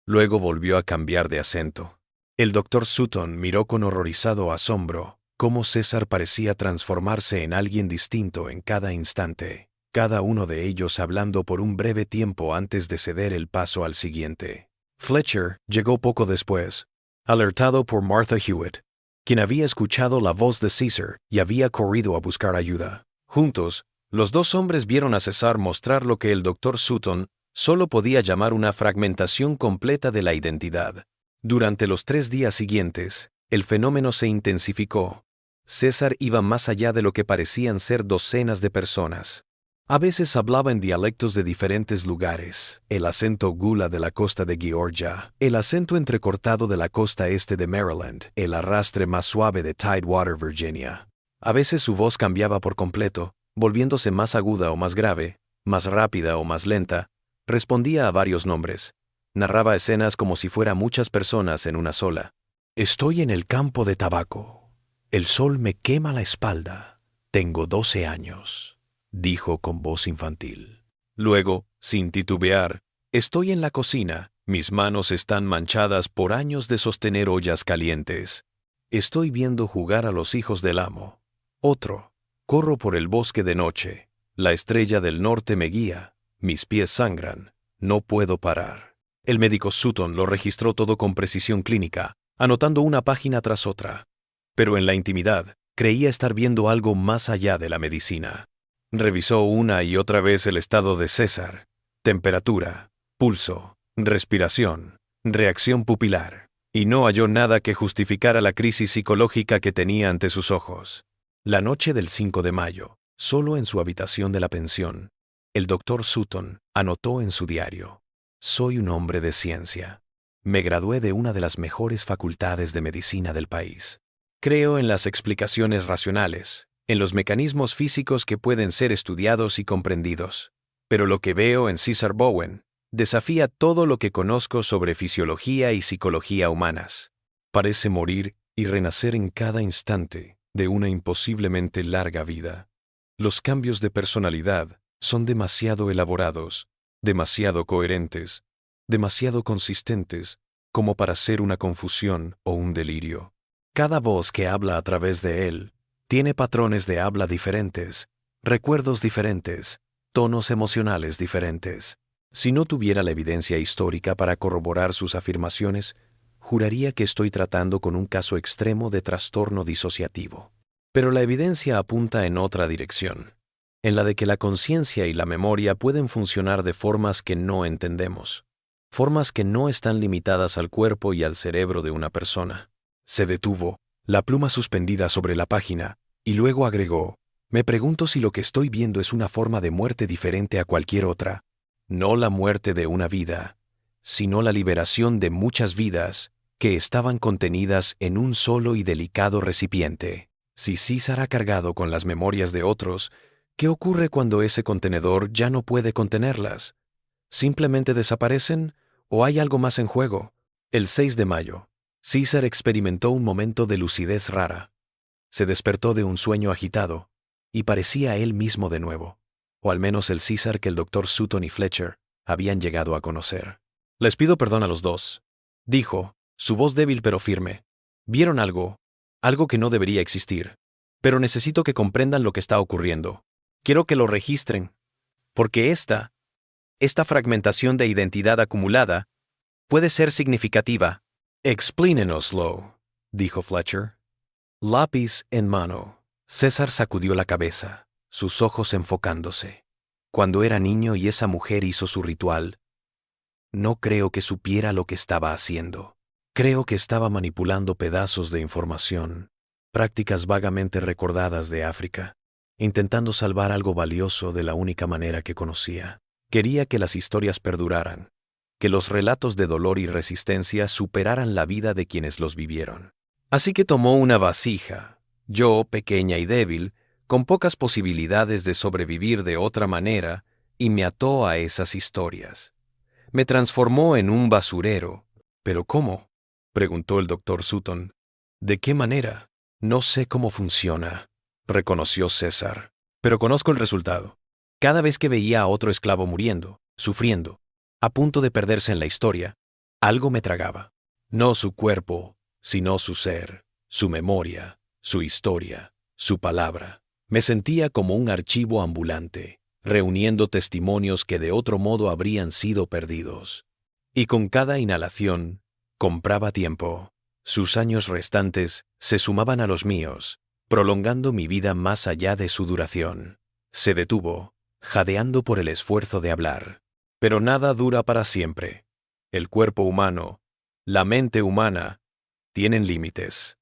Luego volvió a cambiar de acento. El doctor Sutton miró con horrorizado asombro cómo César parecía transformarse en alguien distinto en cada instante, cada uno de ellos hablando por un breve tiempo antes de ceder el paso al siguiente. Fletcher llegó poco después, alertado por Martha Hewitt, quien había escuchado la voz de César y había corrido a buscar ayuda. Juntos, los dos hombres vieron a César mostrar lo que el doctor Sutton solo podía llamar una fragmentación completa de la identidad. Durante los 3 días siguientes, el fenómeno se intensificó. César iba más allá de lo que parecían ser docenas de personas. A veces hablaba en dialectos de diferentes lugares, el acento gula de la costa de Georgia, el acento entrecortado de la costa este de Maryland, el arrastre más suave de Tidewater, Virginia. A veces su voz cambiaba por completo, volviéndose más aguda o más grave, más rápida o más lenta, respondía a varios nombres, narraba escenas como si fuera muchas personas en una sola. «Estoy en el campo de tabaco. El sol me quema la espalda. Tengo 12 años», dijo con voz infantil. Luego, sin titubear, «Estoy en la cocina. Mis manos están manchadas por años de sostener ollas calientes. Estoy viendo jugar a los hijos del amo». Otro, «Corro por el bosque de noche. La estrella del norte me guía. Mis pies sangran. No puedo parar». El médico Sutton lo registró todo con precisión clínica, anotando una página tras otra. Pero en la intimidad, creía estar viendo algo más allá de la medicina. Revisó una y otra vez el estado de César: temperatura, pulso, respiración, reacción pupilar, y no halló nada que justificara la crisis psicológica que tenía ante sus ojos. La noche del 5 de mayo, solo en su habitación de la pensión, el doctor Sutton anotó en su diario: «Soy un hombre de ciencia. Me gradué de una de las mejores facultades de medicina del país. Creo en las explicaciones racionales, en los mecanismos físicos que pueden ser estudiados y comprendidos. Pero lo que veo en César Bowen desafía todo lo que conozco sobre fisiología y psicología humanas. Parece morir y renacer en cada instante de una imposiblemente larga vida. Los cambios de personalidad son demasiado elaborados, demasiado coherentes, demasiado consistentes como para ser una confusión o un delirio. Cada voz que habla a través de él tiene patrones de habla diferentes, recuerdos diferentes, tonos emocionales diferentes. Si no tuviera la evidencia histórica para corroborar sus afirmaciones, juraría que estoy tratando con un caso extremo de trastorno disociativo. Pero la evidencia apunta en otra dirección, en la de que la conciencia y la memoria pueden funcionar de formas que no entendemos, formas que no están limitadas al cuerpo y al cerebro de una persona. Se detuvo, la pluma suspendida sobre la página, y luego agregó: «Me pregunto si lo que estoy viendo es una forma de muerte diferente a cualquier otra. No la muerte de una vida, sino la liberación de muchas vidas que estaban contenidas en un solo y delicado recipiente. Si César ha cargado con las memorias de otros, ¿qué ocurre cuando ese contenedor ya no puede contenerlas? ¿Simplemente desaparecen o hay algo más en juego?» El 6 de mayo, César experimentó un momento de lucidez rara. Se despertó de un sueño agitado, y parecía él mismo de nuevo, o al menos el César que el doctor Sutton y Fletcher habían llegado a conocer. «Les pido perdón a los dos», dijo, su voz débil pero firme. «Vieron algo que no debería existir, pero necesito que comprendan lo que está ocurriendo. Quiero que lo registren, porque esta fragmentación de identidad acumulada puede ser significativa». «Explínenoslo», dijo Fletcher. Lápiz en mano, César sacudió la cabeza, sus ojos enfocándose. Cuando era niño y esa mujer hizo su ritual, no creo que supiera lo que estaba haciendo. Creo que estaba manipulando pedazos de información, prácticas vagamente recordadas de África, intentando salvar algo valioso de la única manera que conocía. Quería que las historias perduraran, que los relatos de dolor y resistencia superaran la vida de quienes los vivieron. Así que tomó una vasija, yo, pequeña y débil, con pocas posibilidades de sobrevivir de otra manera, y me ató a esas historias. Me transformó en un basurero. ¿Pero cómo?, preguntó el doctor Sutton. ¿De qué manera? No sé cómo funciona, reconoció César, pero conozco el resultado. Cada vez que veía a otro esclavo muriendo, sufriendo, a punto de perderse en la historia, algo me tragaba. No su cuerpo, sino su ser, su memoria, su historia, su palabra. Me sentía como un archivo ambulante, reuniendo testimonios que de otro modo habrían sido perdidos. Y con cada inhalación, compraba tiempo. Sus años restantes se sumaban a los míos, prolongando mi vida más allá de su duración. Se detuvo, jadeando por el esfuerzo de hablar. Pero nada dura para siempre. El cuerpo humano, la mente humana, tienen límites.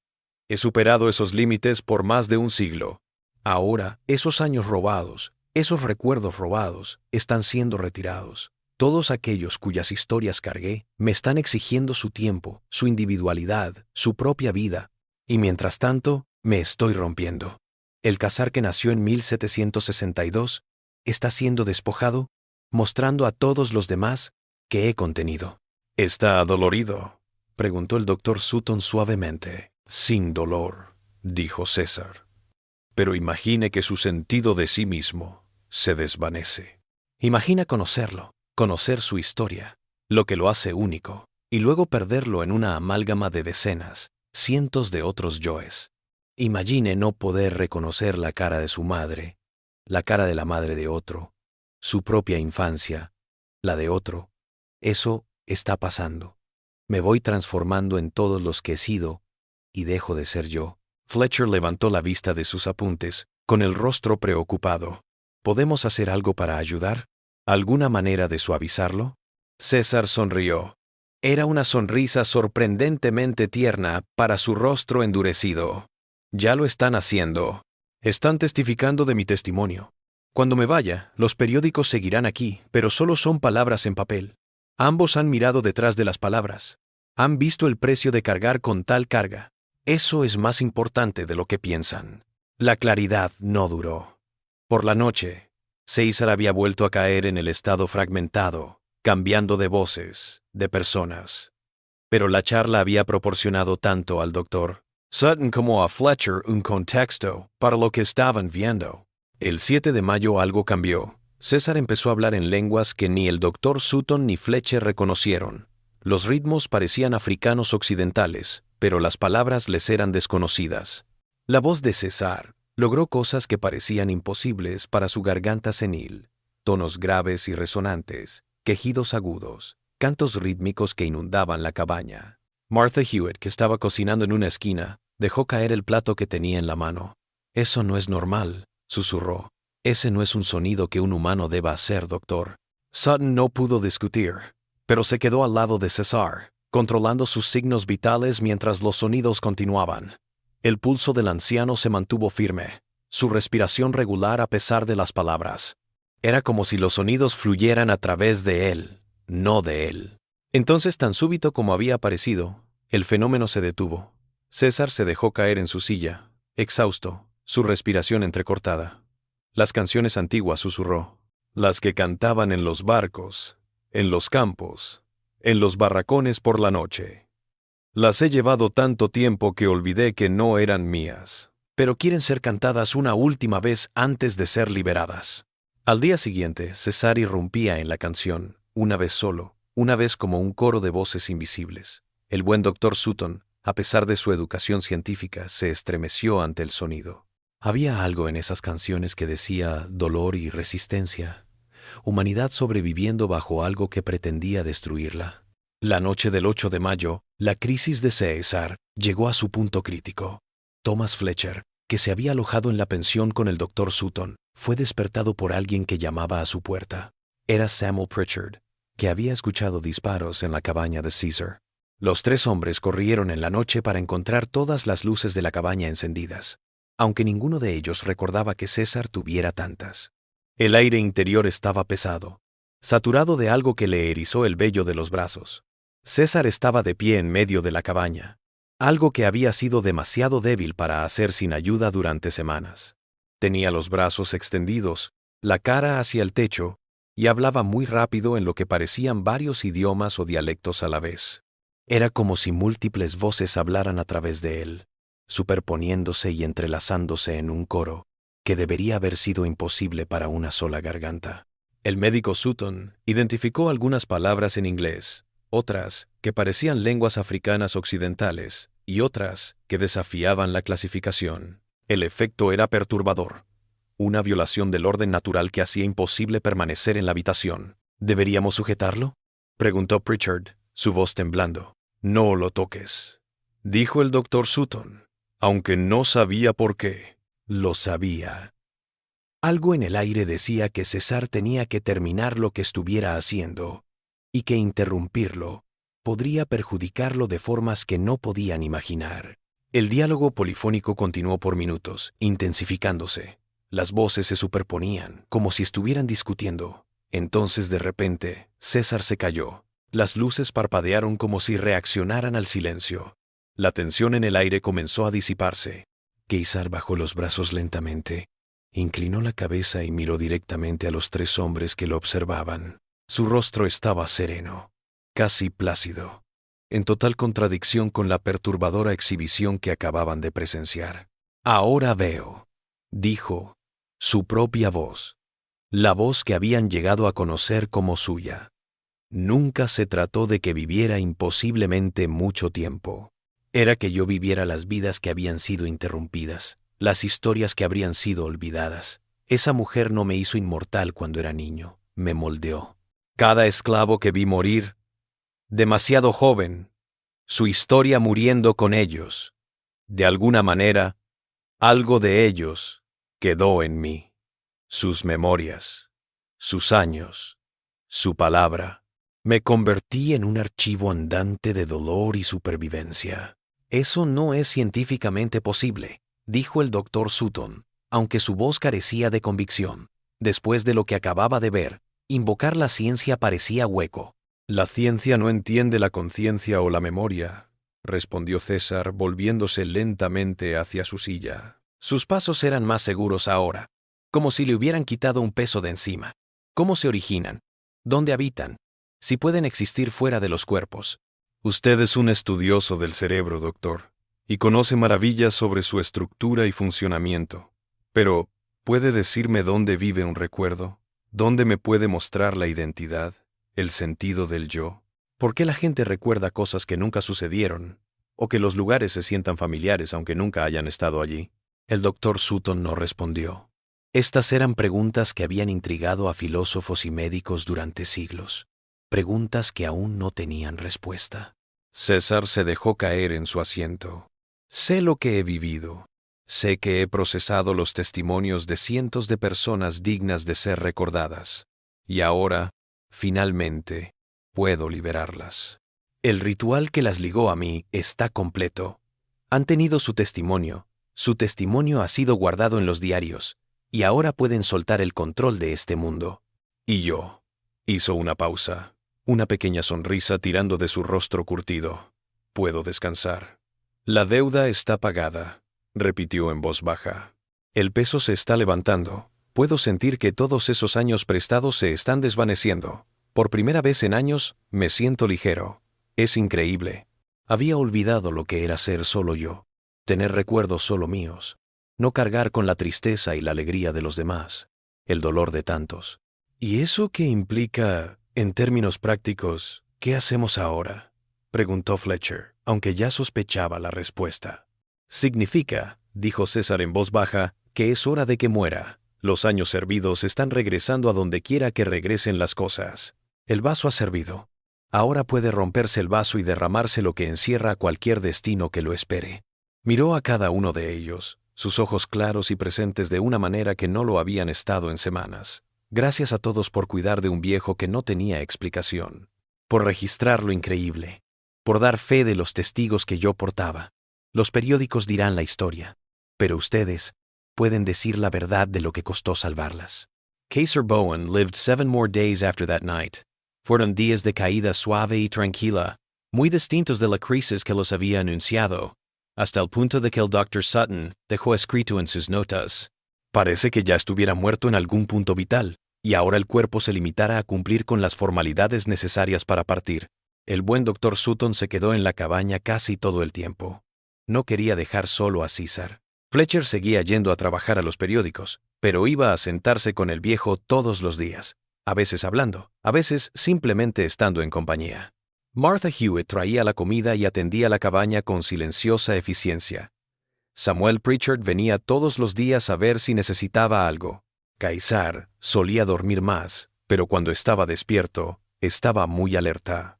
He superado esos límites por más de un siglo. Ahora, esos años robados, esos recuerdos robados, están siendo retirados. Todos aquellos cuyas historias cargué me están exigiendo su tiempo, su individualidad, su propia vida. Y mientras tanto, me estoy rompiendo. El Khazar que nació en 1762 está siendo despojado, mostrando a todos los demás que he contenido. ¿Está adolorido?, preguntó el doctor Sutton suavemente. Sin dolor, dijo César. Pero imagine que su sentido de sí mismo se desvanece. Imagina conocerlo, conocer su historia, lo que lo hace único, y luego perderlo en una amálgama de decenas, cientos de otros yoes. Imagine no poder reconocer la cara de su madre, la cara de la madre de otro, su propia infancia, la de otro. Eso está pasando. Me voy transformando en todos los que he sido y dejo de ser yo. Fletcher levantó la vista de sus apuntes, con el rostro preocupado. ¿Podemos hacer algo para ayudar? ¿Alguna manera de suavizarlo? César sonrió. Era una sonrisa sorprendentemente tierna para su rostro endurecido. Ya lo están haciendo. Están testificando de mi testimonio. Cuando me vaya, los periódicos seguirán aquí, pero solo son palabras en papel. Ambos han mirado detrás de las palabras. Han visto el precio de cargar con tal carga. Eso es más importante de lo que piensan. La claridad no duró. Por la noche, César había vuelto a caer en el estado fragmentado, cambiando de voces, de personas. Pero la charla había proporcionado tanto al doctor Sutton como a Fletcher un contexto para lo que estaban viendo. El 7 de mayo algo cambió. César empezó a hablar en lenguas que ni el doctor Sutton ni Fletcher reconocieron. Los ritmos parecían africanos occidentales, pero las palabras les eran desconocidas. La voz de César logró cosas que parecían imposibles para su garganta senil. Tonos graves y resonantes, quejidos agudos, cantos rítmicos que inundaban la cabaña. Martha Hewitt, que estaba cocinando en una esquina, dejó caer el plato que tenía en la mano. «Eso no es normal», susurró. «Ese no es un sonido que un humano deba hacer, doctor». Sutton no pudo discutir, pero se quedó al lado de César, controlando sus signos vitales mientras los sonidos continuaban. El pulso del anciano se mantuvo firme, su respiración regular a pesar de las palabras. Era como si los sonidos fluyeran a través de él, no de él. Entonces, tan súbito como había aparecido, el fenómeno se detuvo. César se dejó caer en su silla, exhausto, su respiración entrecortada. Las canciones antiguas, susurró. Las que cantaban en los barcos, en los campos, en los barracones por la noche. Las he llevado tanto tiempo que olvidé que no eran mías. Pero quieren ser cantadas una última vez antes de ser liberadas. Al día siguiente, César irrumpía en la canción, una vez solo, una vez como un coro de voces invisibles. El buen doctor Sutton, a pesar de su educación científica, se estremeció ante el sonido. Había algo en esas canciones que decía dolor y resistencia, humanidad sobreviviendo bajo algo que pretendía destruirla. La noche del 8 de mayo, la crisis de César llegó a su punto crítico. Thomas Fletcher, que se había alojado en la pensión con el doctor Sutton, fue despertado por alguien que llamaba a su puerta. Era Samuel Pritchard, que había escuchado disparos en la cabaña de Caesar. Los tres hombres corrieron en la noche para encontrar todas las luces de la cabaña encendidas, aunque ninguno de ellos recordaba que César tuviera tantas. El aire interior estaba pesado, saturado de algo que le erizó el vello de los brazos. César estaba de pie en medio de la cabaña, algo que había sido demasiado débil para hacer sin ayuda durante semanas. Tenía los brazos extendidos, la cara hacia el techo, y hablaba muy rápido en lo que parecían varios idiomas o dialectos a la vez. Era como si múltiples voces hablaran a través de él, superponiéndose y entrelazándose en un coro que debería haber sido imposible para una sola garganta. El médico Sutton identificó algunas palabras en inglés, otras que parecían lenguas africanas occidentales y otras que desafiaban la clasificación. El efecto era perturbador, una violación del orden natural que hacía imposible permanecer en la habitación. ¿Deberíamos sujetarlo?, preguntó Pritchard, su voz temblando. No lo toques, dijo el doctor Sutton, aunque no sabía por qué. Lo sabía. Algo en el aire decía que César tenía que terminar lo que estuviera haciendo, y que interrumpirlo podría perjudicarlo de formas que no podían imaginar. El diálogo polifónico continuó por minutos, intensificándose. Las voces se superponían, como si estuvieran discutiendo. Entonces, de repente, César se calló. Las luces parpadearon como si reaccionaran al silencio. La tensión en el aire comenzó a disiparse. César bajó los brazos lentamente, inclinó la cabeza y miró directamente a los tres hombres que lo observaban. Su rostro estaba sereno, casi plácido, en total contradicción con la perturbadora exhibición que acababan de presenciar. Ahora veo, dijo, su propia voz, la voz que habían llegado a conocer como suya. Nunca se trató de que viviera imposiblemente mucho tiempo. Era que yo viviera las vidas que habían sido interrumpidas, las historias que habrían sido olvidadas. Esa mujer no me hizo inmortal cuando era niño, me moldeó. Cada esclavo que vi morir, demasiado joven, su historia muriendo con ellos. De alguna manera, algo de ellos quedó en mí. Sus memorias, sus años, su palabra. Me convertí en un archivo andante de dolor y supervivencia. Eso no es científicamente posible, dijo el doctor Sutton, aunque su voz carecía de convicción. Después de lo que acababa de ver, invocar la ciencia parecía hueco. La ciencia no entiende la conciencia o la memoria, respondió César, volviéndose lentamente hacia su silla. Sus pasos eran más seguros ahora, como si le hubieran quitado un peso de encima. ¿Cómo se originan? ¿Dónde habitan? Si pueden existir fuera de los cuerpos. Usted es un estudioso del cerebro, doctor, y conoce maravillas sobre su estructura y funcionamiento. Pero, ¿puede decirme dónde vive un recuerdo? ¿Dónde me puede mostrar la identidad, el sentido del yo? ¿Por qué la gente recuerda cosas que nunca sucedieron? ¿O que los lugares se sientan familiares aunque nunca hayan estado allí? El doctor Sutton no respondió. Estas eran preguntas que habían intrigado a filósofos y médicos durante siglos. Preguntas que aún no tenían respuesta. César se dejó caer en su asiento. Sé lo que he vivido. Sé que he procesado los testimonios de cientos de personas dignas de ser recordadas. Y ahora, finalmente, puedo liberarlas. El ritual que las ligó a mí está completo. Han tenido su testimonio ha sido guardado en los diarios, y ahora pueden soltar el control de este mundo. Y yo. Hizo una pausa. Una pequeña sonrisa tirando de su rostro curtido. Puedo descansar. La deuda está pagada, repitió en voz baja. El peso se está levantando. Puedo sentir que todos esos años prestados se están desvaneciendo. Por primera vez en años, me siento ligero. Es increíble. Había olvidado lo que era ser solo yo, tener recuerdos solo míos, no cargar con la tristeza y la alegría de los demás, el dolor de tantos. ¿Y eso qué implica, en términos prácticos, qué hacemos ahora?, preguntó Fletcher, aunque ya sospechaba la respuesta. Significa, dijo César en voz baja, que es hora de que muera. Los años servidos están regresando a donde quiera que regresen las cosas. El vaso ha servido. Ahora puede romperse el vaso y derramarse lo que encierra cualquier destino que lo espere. Miró a cada uno de ellos, sus ojos claros y presentes de una manera que no lo habían estado en semanas. Gracias a todos por cuidar de un viejo que no tenía explicación, por registrar lo increíble, por dar fe de los testigos que yo portaba. Los periódicos dirán la historia, pero ustedes pueden decir la verdad de lo que costó salvarlas. Kaiser Bowen lived 7 more days after that night. Fueron días de caída suave y tranquila, muy distintos de la crisis que los había anunciado, hasta el punto de que el Dr. Sutton dejó escrito en sus notas: parece que ya estuviera muerto en algún punto vital, y ahora el cuerpo se limitara a cumplir con las formalidades necesarias para partir. El buen Dr. Sutton se quedó en la cabaña casi todo el tiempo. No quería dejar solo a César. Fletcher seguía yendo a trabajar a los periódicos, pero iba a sentarse con el viejo todos los días, a veces hablando, a veces simplemente estando en compañía. Martha Hewitt traía la comida y atendía la cabaña con silenciosa eficiencia. Samuel Pritchard venía todos los días a ver si necesitaba algo. Caesar solía dormir más, pero cuando estaba despierto, estaba muy alerta.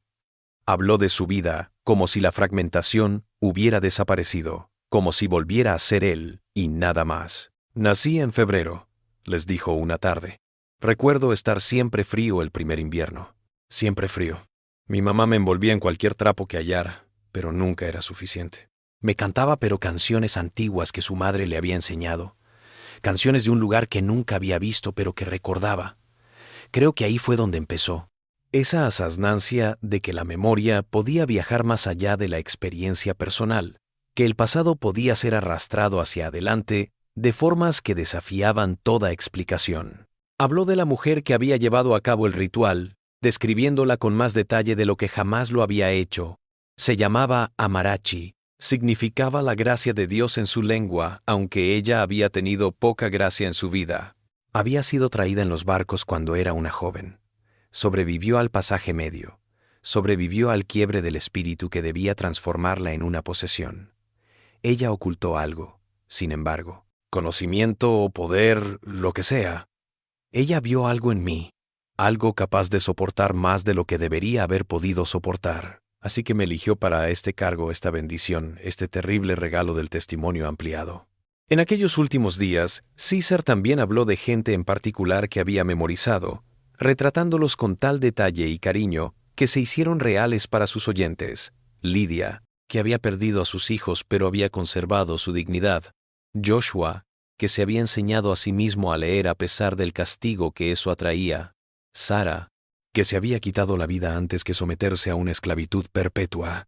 Habló de su vida, como si la fragmentación hubiera desaparecido, como si volviera a ser él, y nada más. Nací en febrero, les dijo una tarde. Recuerdo estar siempre frío el primer invierno. Siempre frío. Mi mamá me envolvía en cualquier trapo que hallara, pero nunca era suficiente. Me cantaba pero canciones antiguas que su madre le había enseñado. Canciones de un lugar que nunca había visto pero que recordaba. Creo que ahí fue donde empezó. Esa asaznancia de que la memoria podía viajar más allá de la experiencia personal, que el pasado podía ser arrastrado hacia adelante de formas que desafiaban toda explicación. Habló de la mujer que había llevado a cabo el ritual, describiéndola con más detalle de lo que jamás lo había hecho. Se llamaba Amarachi, significaba la gracia de Dios en su lengua, aunque ella había tenido poca gracia en su vida. Había sido traída en los barcos cuando era una joven. Sobrevivió al pasaje medio. Sobrevivió al quiebre del espíritu que debía transformarla en una posesión. Ella ocultó algo, sin embargo. Conocimiento o poder, lo que sea. Ella vio algo en mí, algo capaz de soportar más de lo que debería haber podido soportar. Así que me eligió para este cargo, esta bendición, este terrible regalo del testimonio ampliado. En aquellos últimos días, César también habló de gente en particular que había memorizado, retratándolos con tal detalle y cariño que se hicieron reales para sus oyentes. Lidia, que había perdido a sus hijos pero había conservado su dignidad. Joshua, que se había enseñado a sí mismo a leer a pesar del castigo que eso atraía. Sara, que se había quitado la vida antes que someterse a una esclavitud perpetua.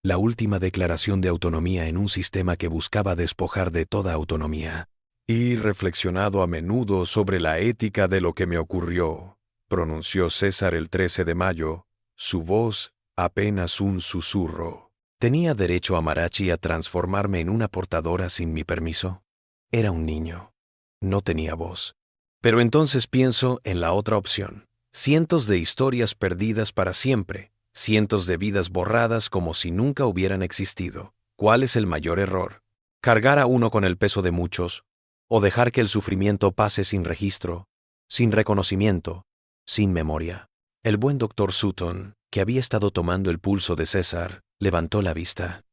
La última declaración de autonomía en un sistema que buscaba despojar de toda autonomía. Y reflexionado a menudo sobre la ética de lo que me ocurrió, pronunció César el 13 de mayo, su voz apenas un susurro. ¿Tenía derecho Amarachi a transformarme en una portadora sin mi permiso? Era un niño. No tenía voz. Pero entonces pienso en la otra opción. Cientos de historias perdidas para siempre, cientos de vidas borradas como si nunca hubieran existido. ¿Cuál es el mayor error? ¿Cargar a uno con el peso de muchos? ¿O dejar que el sufrimiento pase sin registro, sin reconocimiento, sin memoria? El buen Dr. Sutton, que había estado tomando el pulso de César, levantó la vista.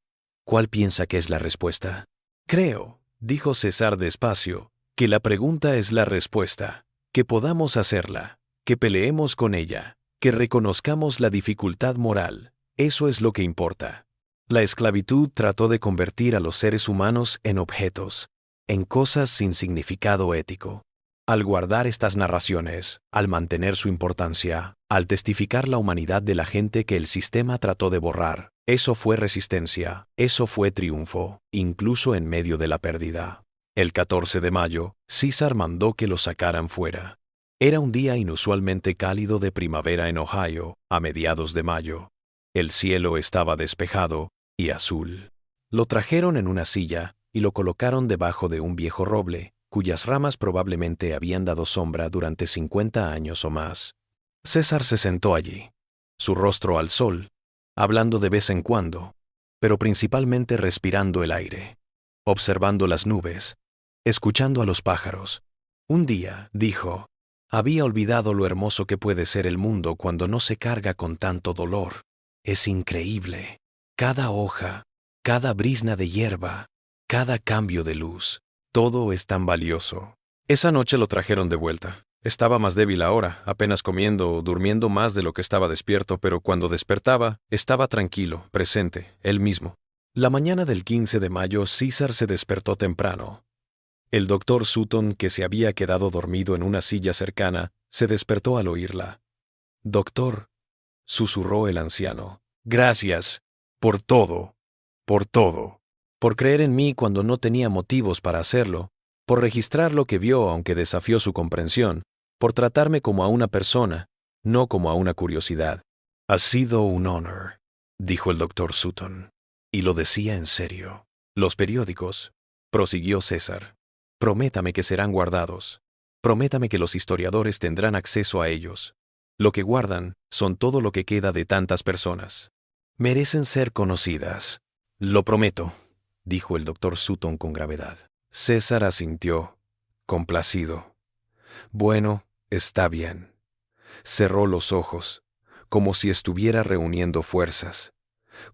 ¿Cuál piensa que es la respuesta? Creo, dijo César despacio, que la pregunta es la respuesta, que podamos hacerla, que peleemos con ella, que reconozcamos la dificultad moral. Eso es lo que importa. La esclavitud trató de convertir a los seres humanos en objetos, en cosas sin significado ético. Al guardar estas narraciones, al mantener su importancia, al testificar la humanidad de la gente que el sistema trató de borrar, eso fue resistencia, eso fue triunfo, incluso en medio de la pérdida. El 14 de mayo, César mandó que lo sacaran fuera. Era un día inusualmente cálido de primavera en Ohio, a mediados de mayo. El cielo estaba despejado, y azul. Lo trajeron en una silla y lo colocaron debajo de un viejo roble, cuyas ramas probablemente habían dado sombra durante 50 años o más. César se sentó allí, su rostro al sol, hablando de vez en cuando, pero principalmente respirando el aire, observando las nubes, escuchando a los pájaros. Un día, dijo, había olvidado lo hermoso que puede ser el mundo cuando no se carga con tanto dolor. Es increíble. Cada hoja, cada brizna de hierba, cada cambio de luz, todo es tan valioso. Esa noche lo trajeron de vuelta. Estaba más débil ahora, apenas comiendo o durmiendo más de lo que estaba despierto, pero cuando despertaba, estaba tranquilo, presente, él mismo. La mañana del 15 de mayo, César se despertó temprano. El doctor Sutton, que se había quedado dormido en una silla cercana, se despertó al oírla. «Doctor», susurró el anciano, «gracias, por todo, por creer en mí cuando no tenía motivos para hacerlo, por registrar lo que vio aunque desafió su comprensión, por tratarme como a una persona, no como a una curiosidad. Ha sido un honor», dijo el doctor Sutton, y lo decía en serio. «Los periódicos», prosiguió César, «prométame que serán guardados. Prométame que los historiadores tendrán acceso a ellos. Lo que guardan son todo lo que queda de tantas personas. Merecen ser conocidas. Lo prometo», dijo el doctor Sutton con gravedad. César asintió, complacido. «Bueno, está bien». Cerró los ojos, como si estuviera reuniendo fuerzas.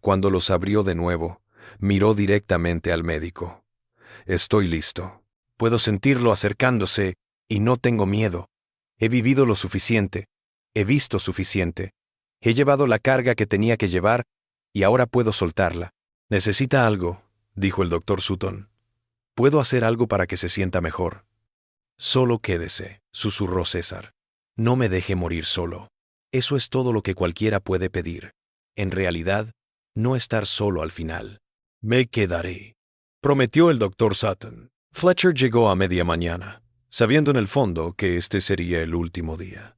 Cuando los abrió de nuevo, miró directamente al médico. «Estoy listo. Puedo sentirlo acercándose y no tengo miedo. He vivido lo suficiente. He visto suficiente. He llevado la carga que tenía que llevar y ahora puedo soltarla». «¿Necesita algo?», dijo el doctor Sutton. «Puedo hacer algo para que se sienta mejor». «Solo quédese», susurró César. «No me deje morir solo. Eso es todo lo que cualquiera puede pedir. En realidad, no estar solo al final». «Me quedaré», prometió el doctor Sutton. Fletcher llegó a media mañana, sabiendo en el fondo que este sería el último día.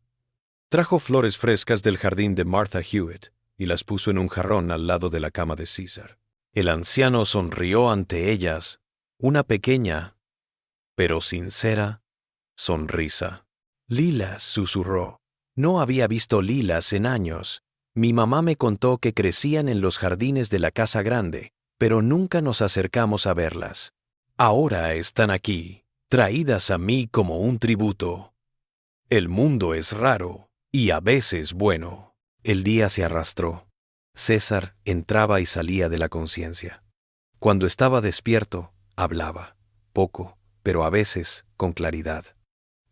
Trajo flores frescas del jardín de Martha Hewitt y las puso en un jarrón al lado de la cama de César. El anciano sonrió ante ellas, una pequeña, pero sincera, sonrisa. «Lilas», susurró. «No había visto lilas en años. Mi mamá me contó que crecían en los jardines de la casa grande, pero nunca nos acercamos a verlas. Ahora están aquí, traídas a mí como un tributo. El mundo es raro y a veces bueno». El día se arrastró. César entraba y salía de la conciencia. Cuando estaba despierto, hablaba, poco, pero a veces con claridad.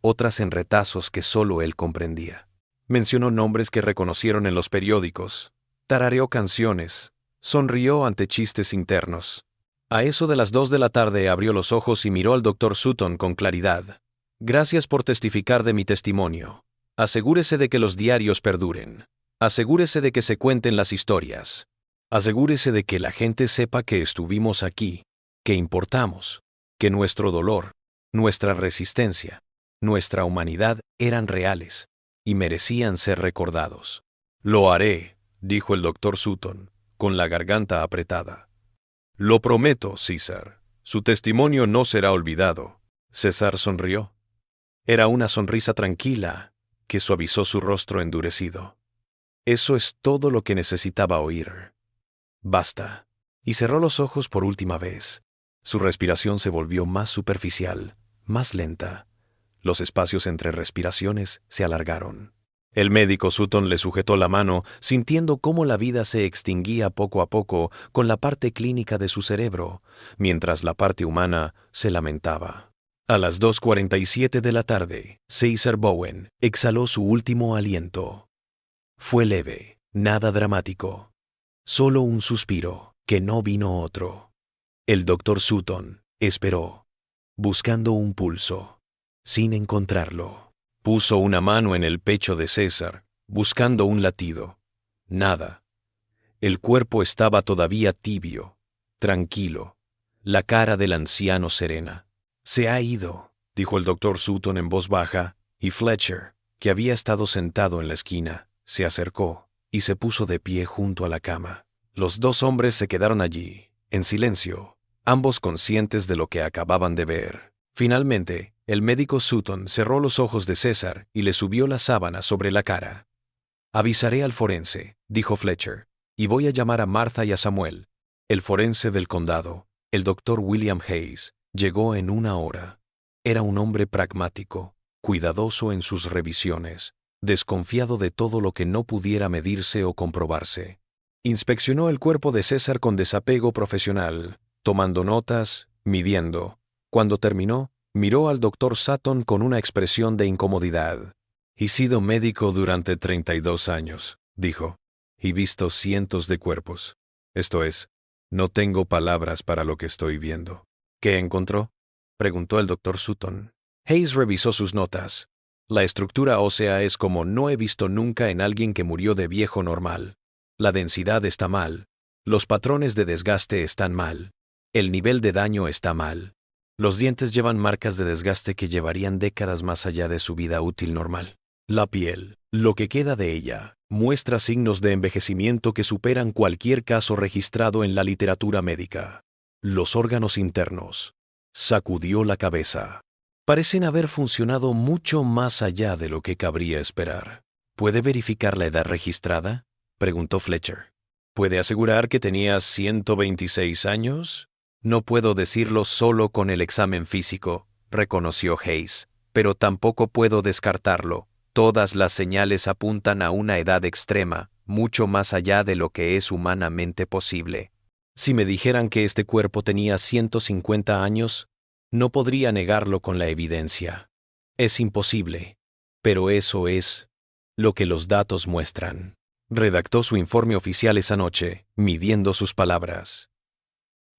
Otras en retazos que solo él comprendía. Mencionó nombres que reconocieron en los periódicos. Tarareó canciones. Sonrió ante chistes internos. A eso de las 2 de la tarde abrió los ojos y miró al doctor Sutton con claridad. «Gracias por testificar de mi testimonio. Asegúrese de que los diarios perduren. Asegúrese de que se cuenten las historias. Asegúrese de que la gente sepa que estuvimos aquí, que importamos, que nuestro dolor, nuestra resistencia, nuestra humanidad eran reales y merecían ser recordados». «Lo haré», dijo el doctor Sutton, con la garganta apretada. «Lo prometo, César. Su testimonio no será olvidado». César sonrió. Era una sonrisa tranquila que suavizó su rostro endurecido. Eso es todo lo que necesitaba oír. «Basta». Y cerró los ojos por última vez. Su respiración se volvió más superficial, más lenta. Los espacios entre respiraciones se alargaron. El médico Sutton le sujetó la mano, sintiendo cómo la vida se extinguía poco a poco con la parte clínica de su cerebro, mientras la parte humana se lamentaba. A las 2:47 de la tarde, César Bowen exhaló su último aliento. Fue leve, nada dramático. Solo un suspiro, que no vino otro. El doctor Sutton esperó, buscando un pulso, sin encontrarlo. Puso una mano en el pecho de César, buscando un latido. Nada. El cuerpo estaba todavía tibio, tranquilo, la cara del anciano serena. «Se ha ido», dijo el doctor Sutton en voz baja, y Fletcher, que había estado sentado en la esquina, se acercó y se puso de pie junto a la cama. Los dos hombres se quedaron allí, en silencio, ambos conscientes de lo que acababan de ver. Finalmente, el médico Sutton cerró los ojos de César y le subió la sábana sobre la cara. «Avisaré al forense», dijo Fletcher, «y voy a llamar a Martha y a Samuel». El forense del condado, el doctor William Hayes, llegó en 1 hora. Era un hombre pragmático, cuidadoso en sus revisiones, desconfiado de todo lo que no pudiera medirse o comprobarse. Inspeccionó el cuerpo de César con desapego profesional, tomando notas, midiendo. Cuando terminó, miró al doctor Sutton con una expresión de incomodidad. «He sido médico durante 32 años», dijo, «y visto cientos de cuerpos. Esto es, no tengo palabras para lo que estoy viendo». «¿Qué encontró?», preguntó el doctor Sutton. Hayes revisó sus notas. «La estructura ósea es como no he visto nunca en alguien que murió de viejo normal. La densidad está mal. Los patrones de desgaste están mal. El nivel de daño está mal. Los dientes llevan marcas de desgaste que llevarían décadas más allá de su vida útil normal. La piel, lo que queda de ella, muestra signos de envejecimiento que superan cualquier caso registrado en la literatura médica. Los órganos internos». Sacudió la cabeza. «Parecen haber funcionado mucho más allá de lo que cabría esperar». «¿Puede verificar la edad registrada?», preguntó Fletcher. «¿Puede asegurar que tenía 126 años?» «No puedo decirlo solo con el examen físico», reconoció Hayes, «pero tampoco puedo descartarlo. Todas las señales apuntan a una edad extrema, mucho más allá de lo que es humanamente posible. Si me dijeran que este cuerpo tenía 150 años, no podría negarlo con la evidencia. Es imposible, pero eso es lo que los datos muestran». Redactó su informe oficial esa noche, midiendo sus palabras.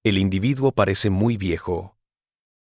«El individuo parece muy viejo,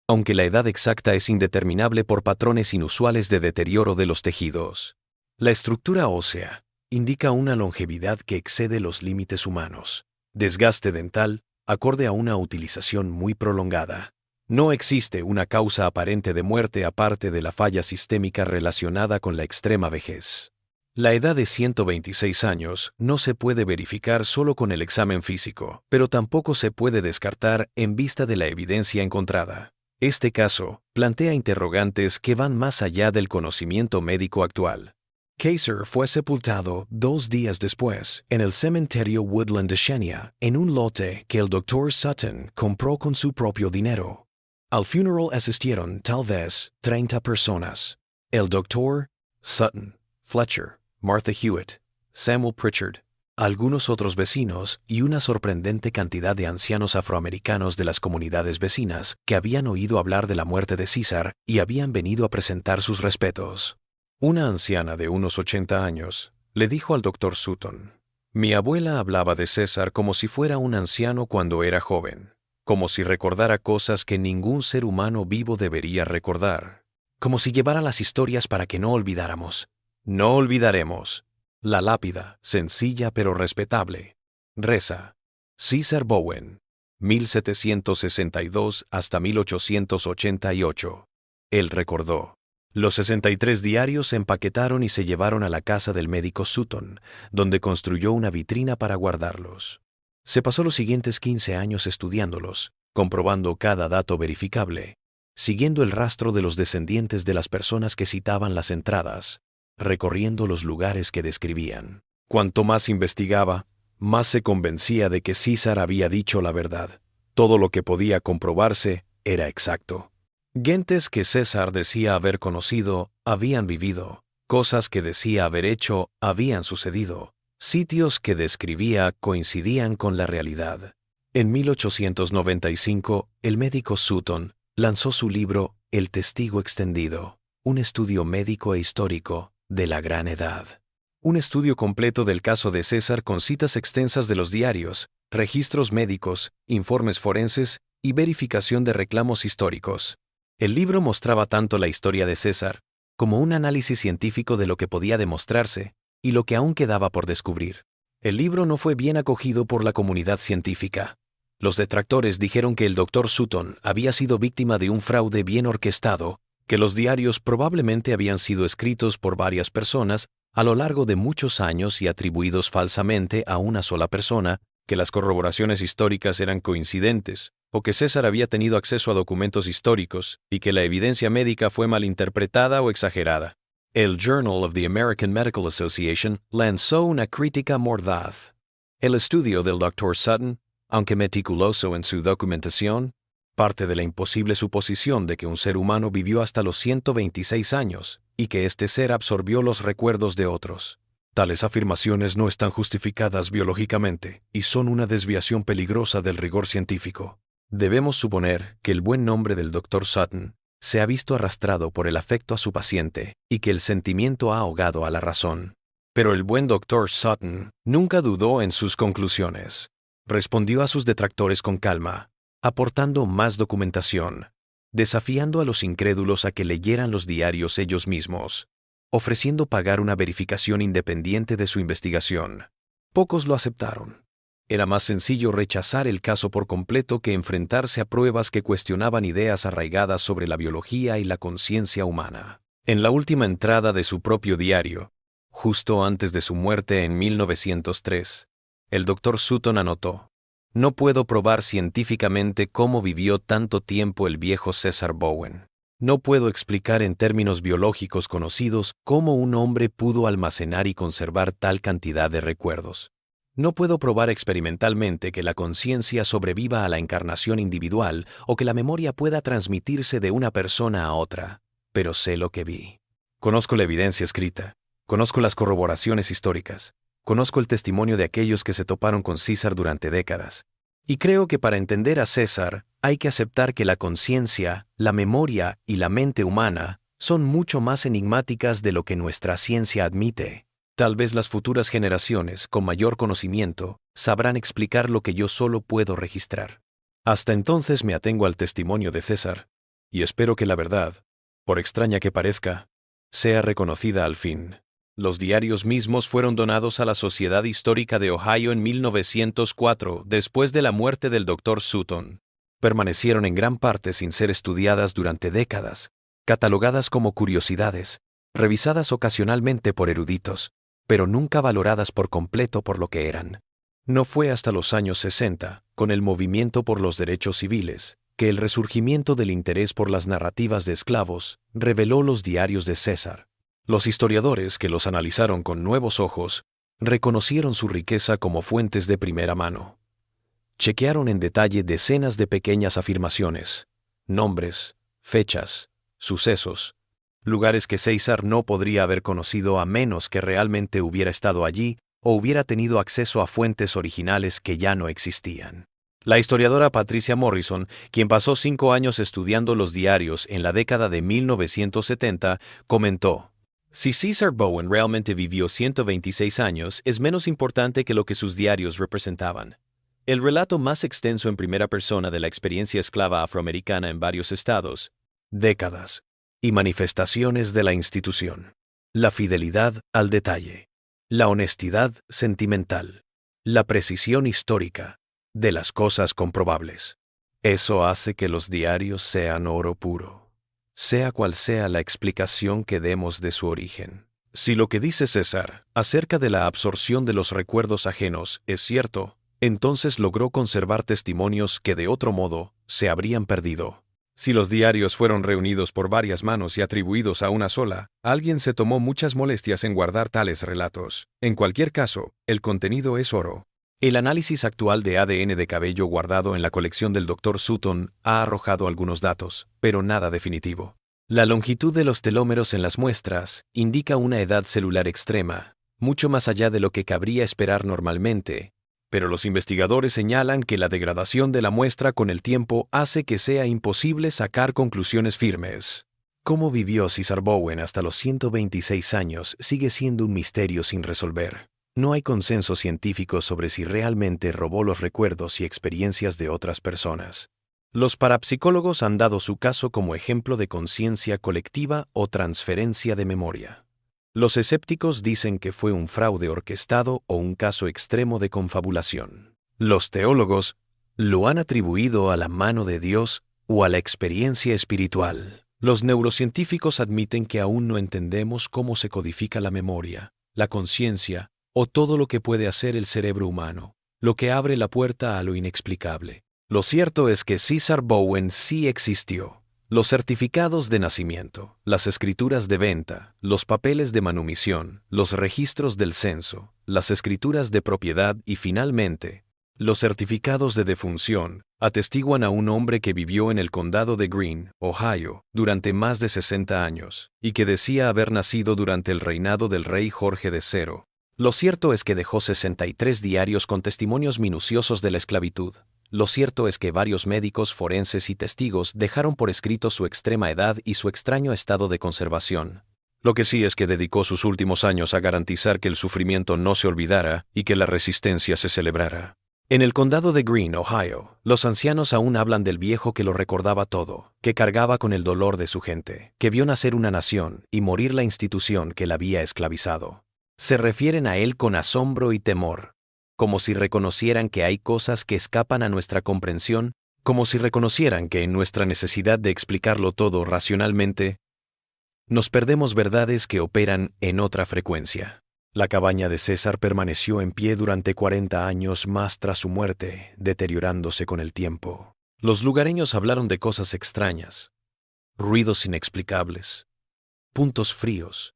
aunque la edad exacta es indeterminable por patrones inusuales de deterioro de los tejidos. La estructura ósea indica una longevidad que excede los límites humanos. Desgaste dental, acorde a una utilización muy prolongada. No existe una causa aparente de muerte aparte de la falla sistémica relacionada con la extrema vejez. La edad de 126 años no se puede verificar solo con el examen físico, pero tampoco se puede descartar en vista de la evidencia encontrada. Este caso plantea interrogantes que van más allá del conocimiento médico actual». Kaiser fue sepultado 2 días después en el cementerio Woodland de Xenia, en un lote que el Dr. Sutton compró con su propio dinero. Al funeral asistieron tal vez 30 personas. El Dr. Sutton, Fletcher, Martha Hewitt, Samuel Pritchard, algunos otros vecinos y una sorprendente cantidad de ancianos afroamericanos de las comunidades vecinas que habían oído hablar de la muerte de César y habían venido a presentar sus respetos. Una anciana de unos 80 años le dijo al doctor Sutton: «Mi abuela hablaba de César como si fuera un anciano cuando era joven, como si recordara cosas que ningún ser humano vivo debería recordar, como si llevara las historias para que no olvidáramos. No olvidaremos. La lápida, sencilla pero respetable, reza: César Bowen, 1762 hasta 1888. Él recordó». Los 63 diarios se empaquetaron y se llevaron a la casa del médico Sutton, donde construyó una vitrina para guardarlos. Se pasó los siguientes 15 años estudiándolos, comprobando cada dato verificable, siguiendo el rastro de los descendientes de las personas que citaban las entradas, recorriendo los lugares que describían. Cuanto más investigaba, más se convencía de que César había dicho la verdad. Todo lo que podía comprobarse era exacto. Gentes que César decía haber conocido habían vivido, cosas que decía haber hecho habían sucedido, sitios que describía coincidían con la realidad. En 1895, el médico Sutton lanzó su libro El Testigo Extendido, un estudio médico e histórico de la Gran Edad. Un estudio completo del caso de César con citas extensas de los diarios, registros médicos, informes forenses y verificación de reclamos históricos. El libro mostraba tanto la historia de César como un análisis científico de lo que podía demostrarse y lo que aún quedaba por descubrir. El libro no fue bien acogido por la comunidad científica. Los detractores dijeron que el Dr. Sutton había sido víctima de un fraude bien orquestado, que los diarios probablemente habían sido escritos por varias personas a lo largo de muchos años y atribuidos falsamente a una sola persona, que las corroboraciones históricas eran coincidentes, o que César había tenido acceso a documentos históricos y que la evidencia médica fue malinterpretada o exagerada. El Journal of the American Medical Association lanzó una crítica mordaz. El estudio del Dr. Sutton, aunque meticuloso en su documentación, parte de la imposible suposición de que un ser humano vivió hasta los 126 años y que este ser absorbió los recuerdos de otros. Tales afirmaciones no están justificadas biológicamente y son una desviación peligrosa del rigor científico. Debemos suponer que el buen nombre del Dr. Sutton se ha visto arrastrado por el afecto a su paciente y que el sentimiento ha ahogado a la razón. Pero el buen Dr. Sutton nunca dudó en sus conclusiones. Respondió a sus detractores con calma, aportando más documentación, desafiando a los incrédulos a que leyeran los diarios ellos mismos, ofreciendo pagar una verificación independiente de su investigación. Pocos lo aceptaron. Era más sencillo rechazar el caso por completo que enfrentarse a pruebas que cuestionaban ideas arraigadas sobre la biología y la conciencia humana. En la última entrada de su propio diario, justo antes de su muerte en 1903, el Dr. Sutton anotó: «No puedo probar científicamente cómo vivió tanto tiempo el viejo César Bowen. No puedo explicar en términos biológicos conocidos cómo un hombre pudo almacenar y conservar tal cantidad de recuerdos. No puedo probar experimentalmente que la conciencia sobreviva a la encarnación individual o que la memoria pueda transmitirse de una persona a otra, pero sé lo que vi. Conozco la evidencia escrita, conozco las corroboraciones históricas, conozco el testimonio de aquellos que se toparon con César durante décadas. Y creo que para entender a César hay que aceptar que la conciencia, la memoria y la mente humana son mucho más enigmáticas de lo que nuestra ciencia admite. Tal vez las futuras generaciones, con mayor conocimiento, sabrán explicar lo que yo solo puedo registrar. Hasta entonces me atengo al testimonio de César, y espero que la verdad, por extraña que parezca, sea reconocida al fin». Los diarios mismos fueron donados a la Sociedad Histórica de Ohio en 1904, después de la muerte del Dr. Sutton. Permanecieron en gran parte sin ser estudiadas durante décadas, catalogadas como curiosidades, revisadas ocasionalmente por eruditos, pero nunca valoradas por completo por lo que eran. No fue hasta los años 60, con el movimiento por los derechos civiles, que el resurgimiento del interés por las narrativas de esclavos reveló los diarios de César. Los historiadores que los analizaron con nuevos ojos reconocieron su riqueza como fuentes de primera mano. Chequearon en detalle decenas de pequeñas afirmaciones, nombres, fechas, sucesos, lugares que César no podría haber conocido a menos que realmente hubiera estado allí o hubiera tenido acceso a fuentes originales que ya no existían. La historiadora Patricia Morrison, quien pasó 5 años estudiando los diarios en la década de 1970, comentó: «Si César Bowen realmente vivió 126 años, es menos importante que lo que sus diarios representaban. El relato más extenso en primera persona de la experiencia esclava afroamericana en varios estados, décadas, y manifestaciones de la institución. La fidelidad al detalle, la honestidad sentimental, la precisión histórica de las cosas comprobables. Eso hace que los diarios sean oro puro, sea cual sea la explicación que demos de su origen. Si lo que dice César acerca de la absorción de los recuerdos ajenos es cierto, entonces logró conservar testimonios que de otro modo se habrían perdido. Si los diarios fueron reunidos por varias manos y atribuidos a una sola, alguien se tomó muchas molestias en guardar tales relatos. En cualquier caso, el contenido es oro. El análisis actual de ADN de cabello guardado en la colección del Dr. Sutton ha arrojado algunos datos, pero nada definitivo. La longitud de los telómeros en las muestras indica una edad celular extrema, mucho más allá de lo que cabría esperar normalmente, pero los investigadores señalan que la degradación de la muestra con el tiempo hace que sea imposible sacar conclusiones firmes. Cómo vivió César Bowen hasta los 126 años sigue siendo un misterio sin resolver. No hay consenso científico sobre si realmente robó los recuerdos y experiencias de otras personas. Los parapsicólogos han dado su caso como ejemplo de conciencia colectiva o transferencia de memoria. Los escépticos dicen que fue un fraude orquestado o un caso extremo de confabulación. Los teólogos lo han atribuido a la mano de Dios o a la experiencia espiritual. Los neurocientíficos admiten que aún no entendemos cómo se codifica la memoria, la conciencia o todo lo que puede hacer el cerebro humano. lo que abre la puerta a lo inexplicable. Lo cierto es que Cesar Bowen sí existió. Los certificados de nacimiento, las escrituras de venta, los papeles de manumisión, los registros del censo, las escrituras de propiedad y finalmente, los certificados de defunción atestiguan a un hombre que vivió en el condado de Greene, Ohio, durante más de 60 años, y que decía haber nacido durante el reinado del rey Jorge III. Lo cierto es que dejó 63 diarios con testimonios minuciosos de la esclavitud. Lo cierto es que varios médicos, forenses y testigos dejaron por escrito su extrema edad y su extraño estado de conservación. Lo que sí es que dedicó sus últimos años a garantizar que el sufrimiento no se olvidara y que la resistencia se celebrara. En el condado de Greene, Ohio, los ancianos aún hablan del viejo que lo recordaba todo, que cargaba con el dolor de su gente, que vio nacer una nación y morir la institución que la había esclavizado. Se refieren a él con asombro y temor, como si reconocieran que hay cosas que escapan a nuestra comprensión, como si reconocieran que en nuestra necesidad de explicarlo todo racionalmente, nos perdemos verdades que operan en otra frecuencia. La cabaña de César permaneció en pie durante 40 años más tras su muerte, deteriorándose con el tiempo. Los lugareños hablaron de cosas extrañas, ruidos inexplicables, puntos fríos,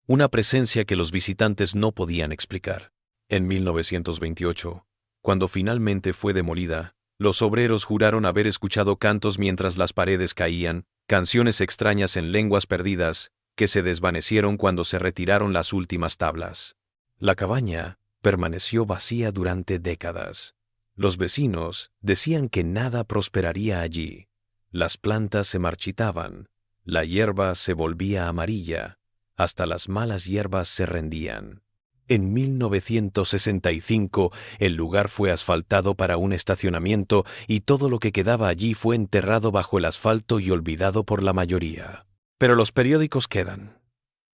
una presencia que los visitantes no podían explicar. En 1928, cuando finalmente fue demolida, los obreros juraron haber escuchado cantos mientras las paredes caían, canciones extrañas en lenguas perdidas, que se desvanecieron cuando se retiraron las últimas tablas. La cabaña permaneció vacía durante décadas. Los vecinos decían que nada prosperaría allí. Las plantas se marchitaban, la hierba se volvía amarilla, hasta las malas hierbas se rendían. En 1965, el lugar fue asfaltado para un estacionamiento y todo lo que quedaba allí fue enterrado bajo el asfalto y olvidado por la mayoría. Pero los periódicos quedan.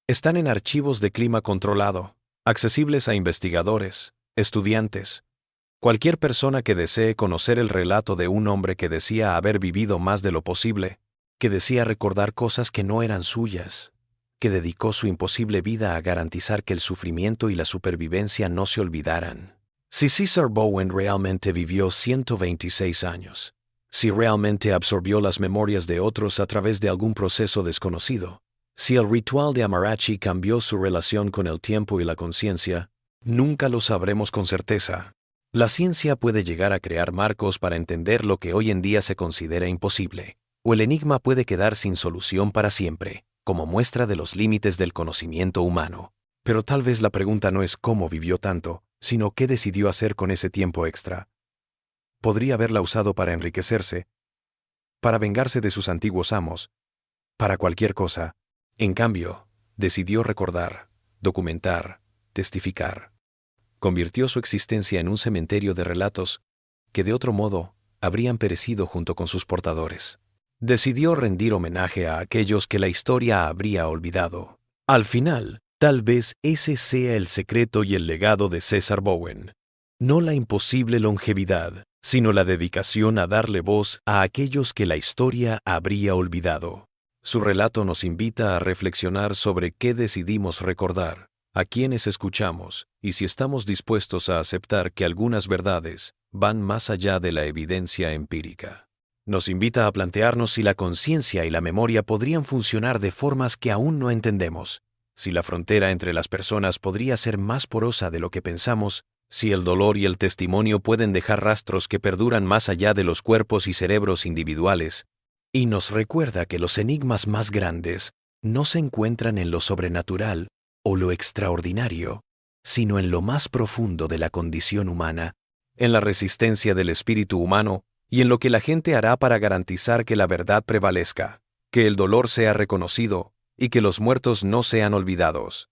Están en archivos de clima controlado, accesibles a investigadores, estudiantes, cualquier persona que desee conocer el relato de un hombre que decía haber vivido más de lo posible, que decía recordar cosas que no eran suyas, que dedicó su imposible vida a garantizar que el sufrimiento y la supervivencia no se olvidaran. Si Cesar Bowen realmente vivió 126 años, si realmente absorbió las memorias de otros a través de algún proceso desconocido, si el ritual de Amarachi cambió su relación con el tiempo y la conciencia, nunca lo sabremos con certeza. La ciencia puede llegar a crear marcos para entender lo que hoy en día se considera imposible, o el enigma puede quedar sin solución para siempre, como muestra de los límites del conocimiento humano. Pero tal vez la pregunta no es cómo vivió tanto, sino qué decidió hacer con ese tiempo extra. Podría haberla usado para enriquecerse, para vengarse de sus antiguos amos, para cualquier cosa. En cambio, decidió recordar, documentar, testificar. Convirtió su existencia en un cementerio de relatos que de otro modo habrían perecido junto con sus portadores. Decidió rendir homenaje a aquellos que la historia habría olvidado. Al final, tal vez ese sea el secreto y el legado de Cesar Bowen. No la imposible longevidad, sino la dedicación a darle voz a aquellos que la historia habría olvidado. Su relato nos invita a reflexionar sobre qué decidimos recordar, a quiénes escuchamos y si estamos dispuestos a aceptar que algunas verdades van más allá de la evidencia empírica. Nos invita a plantearnos si la conciencia y la memoria podrían funcionar de formas que aún no entendemos, si la frontera entre las personas podría ser más porosa de lo que pensamos, si el dolor y el testimonio pueden dejar rastros que perduran más allá de los cuerpos y cerebros individuales, y nos recuerda que los enigmas más grandes no se encuentran en lo sobrenatural o lo extraordinario, sino en lo más profundo de la condición humana, en la resistencia del espíritu humano y en lo que la gente hará para garantizar que la verdad prevalezca, que el dolor sea reconocido y que los muertos no sean olvidados.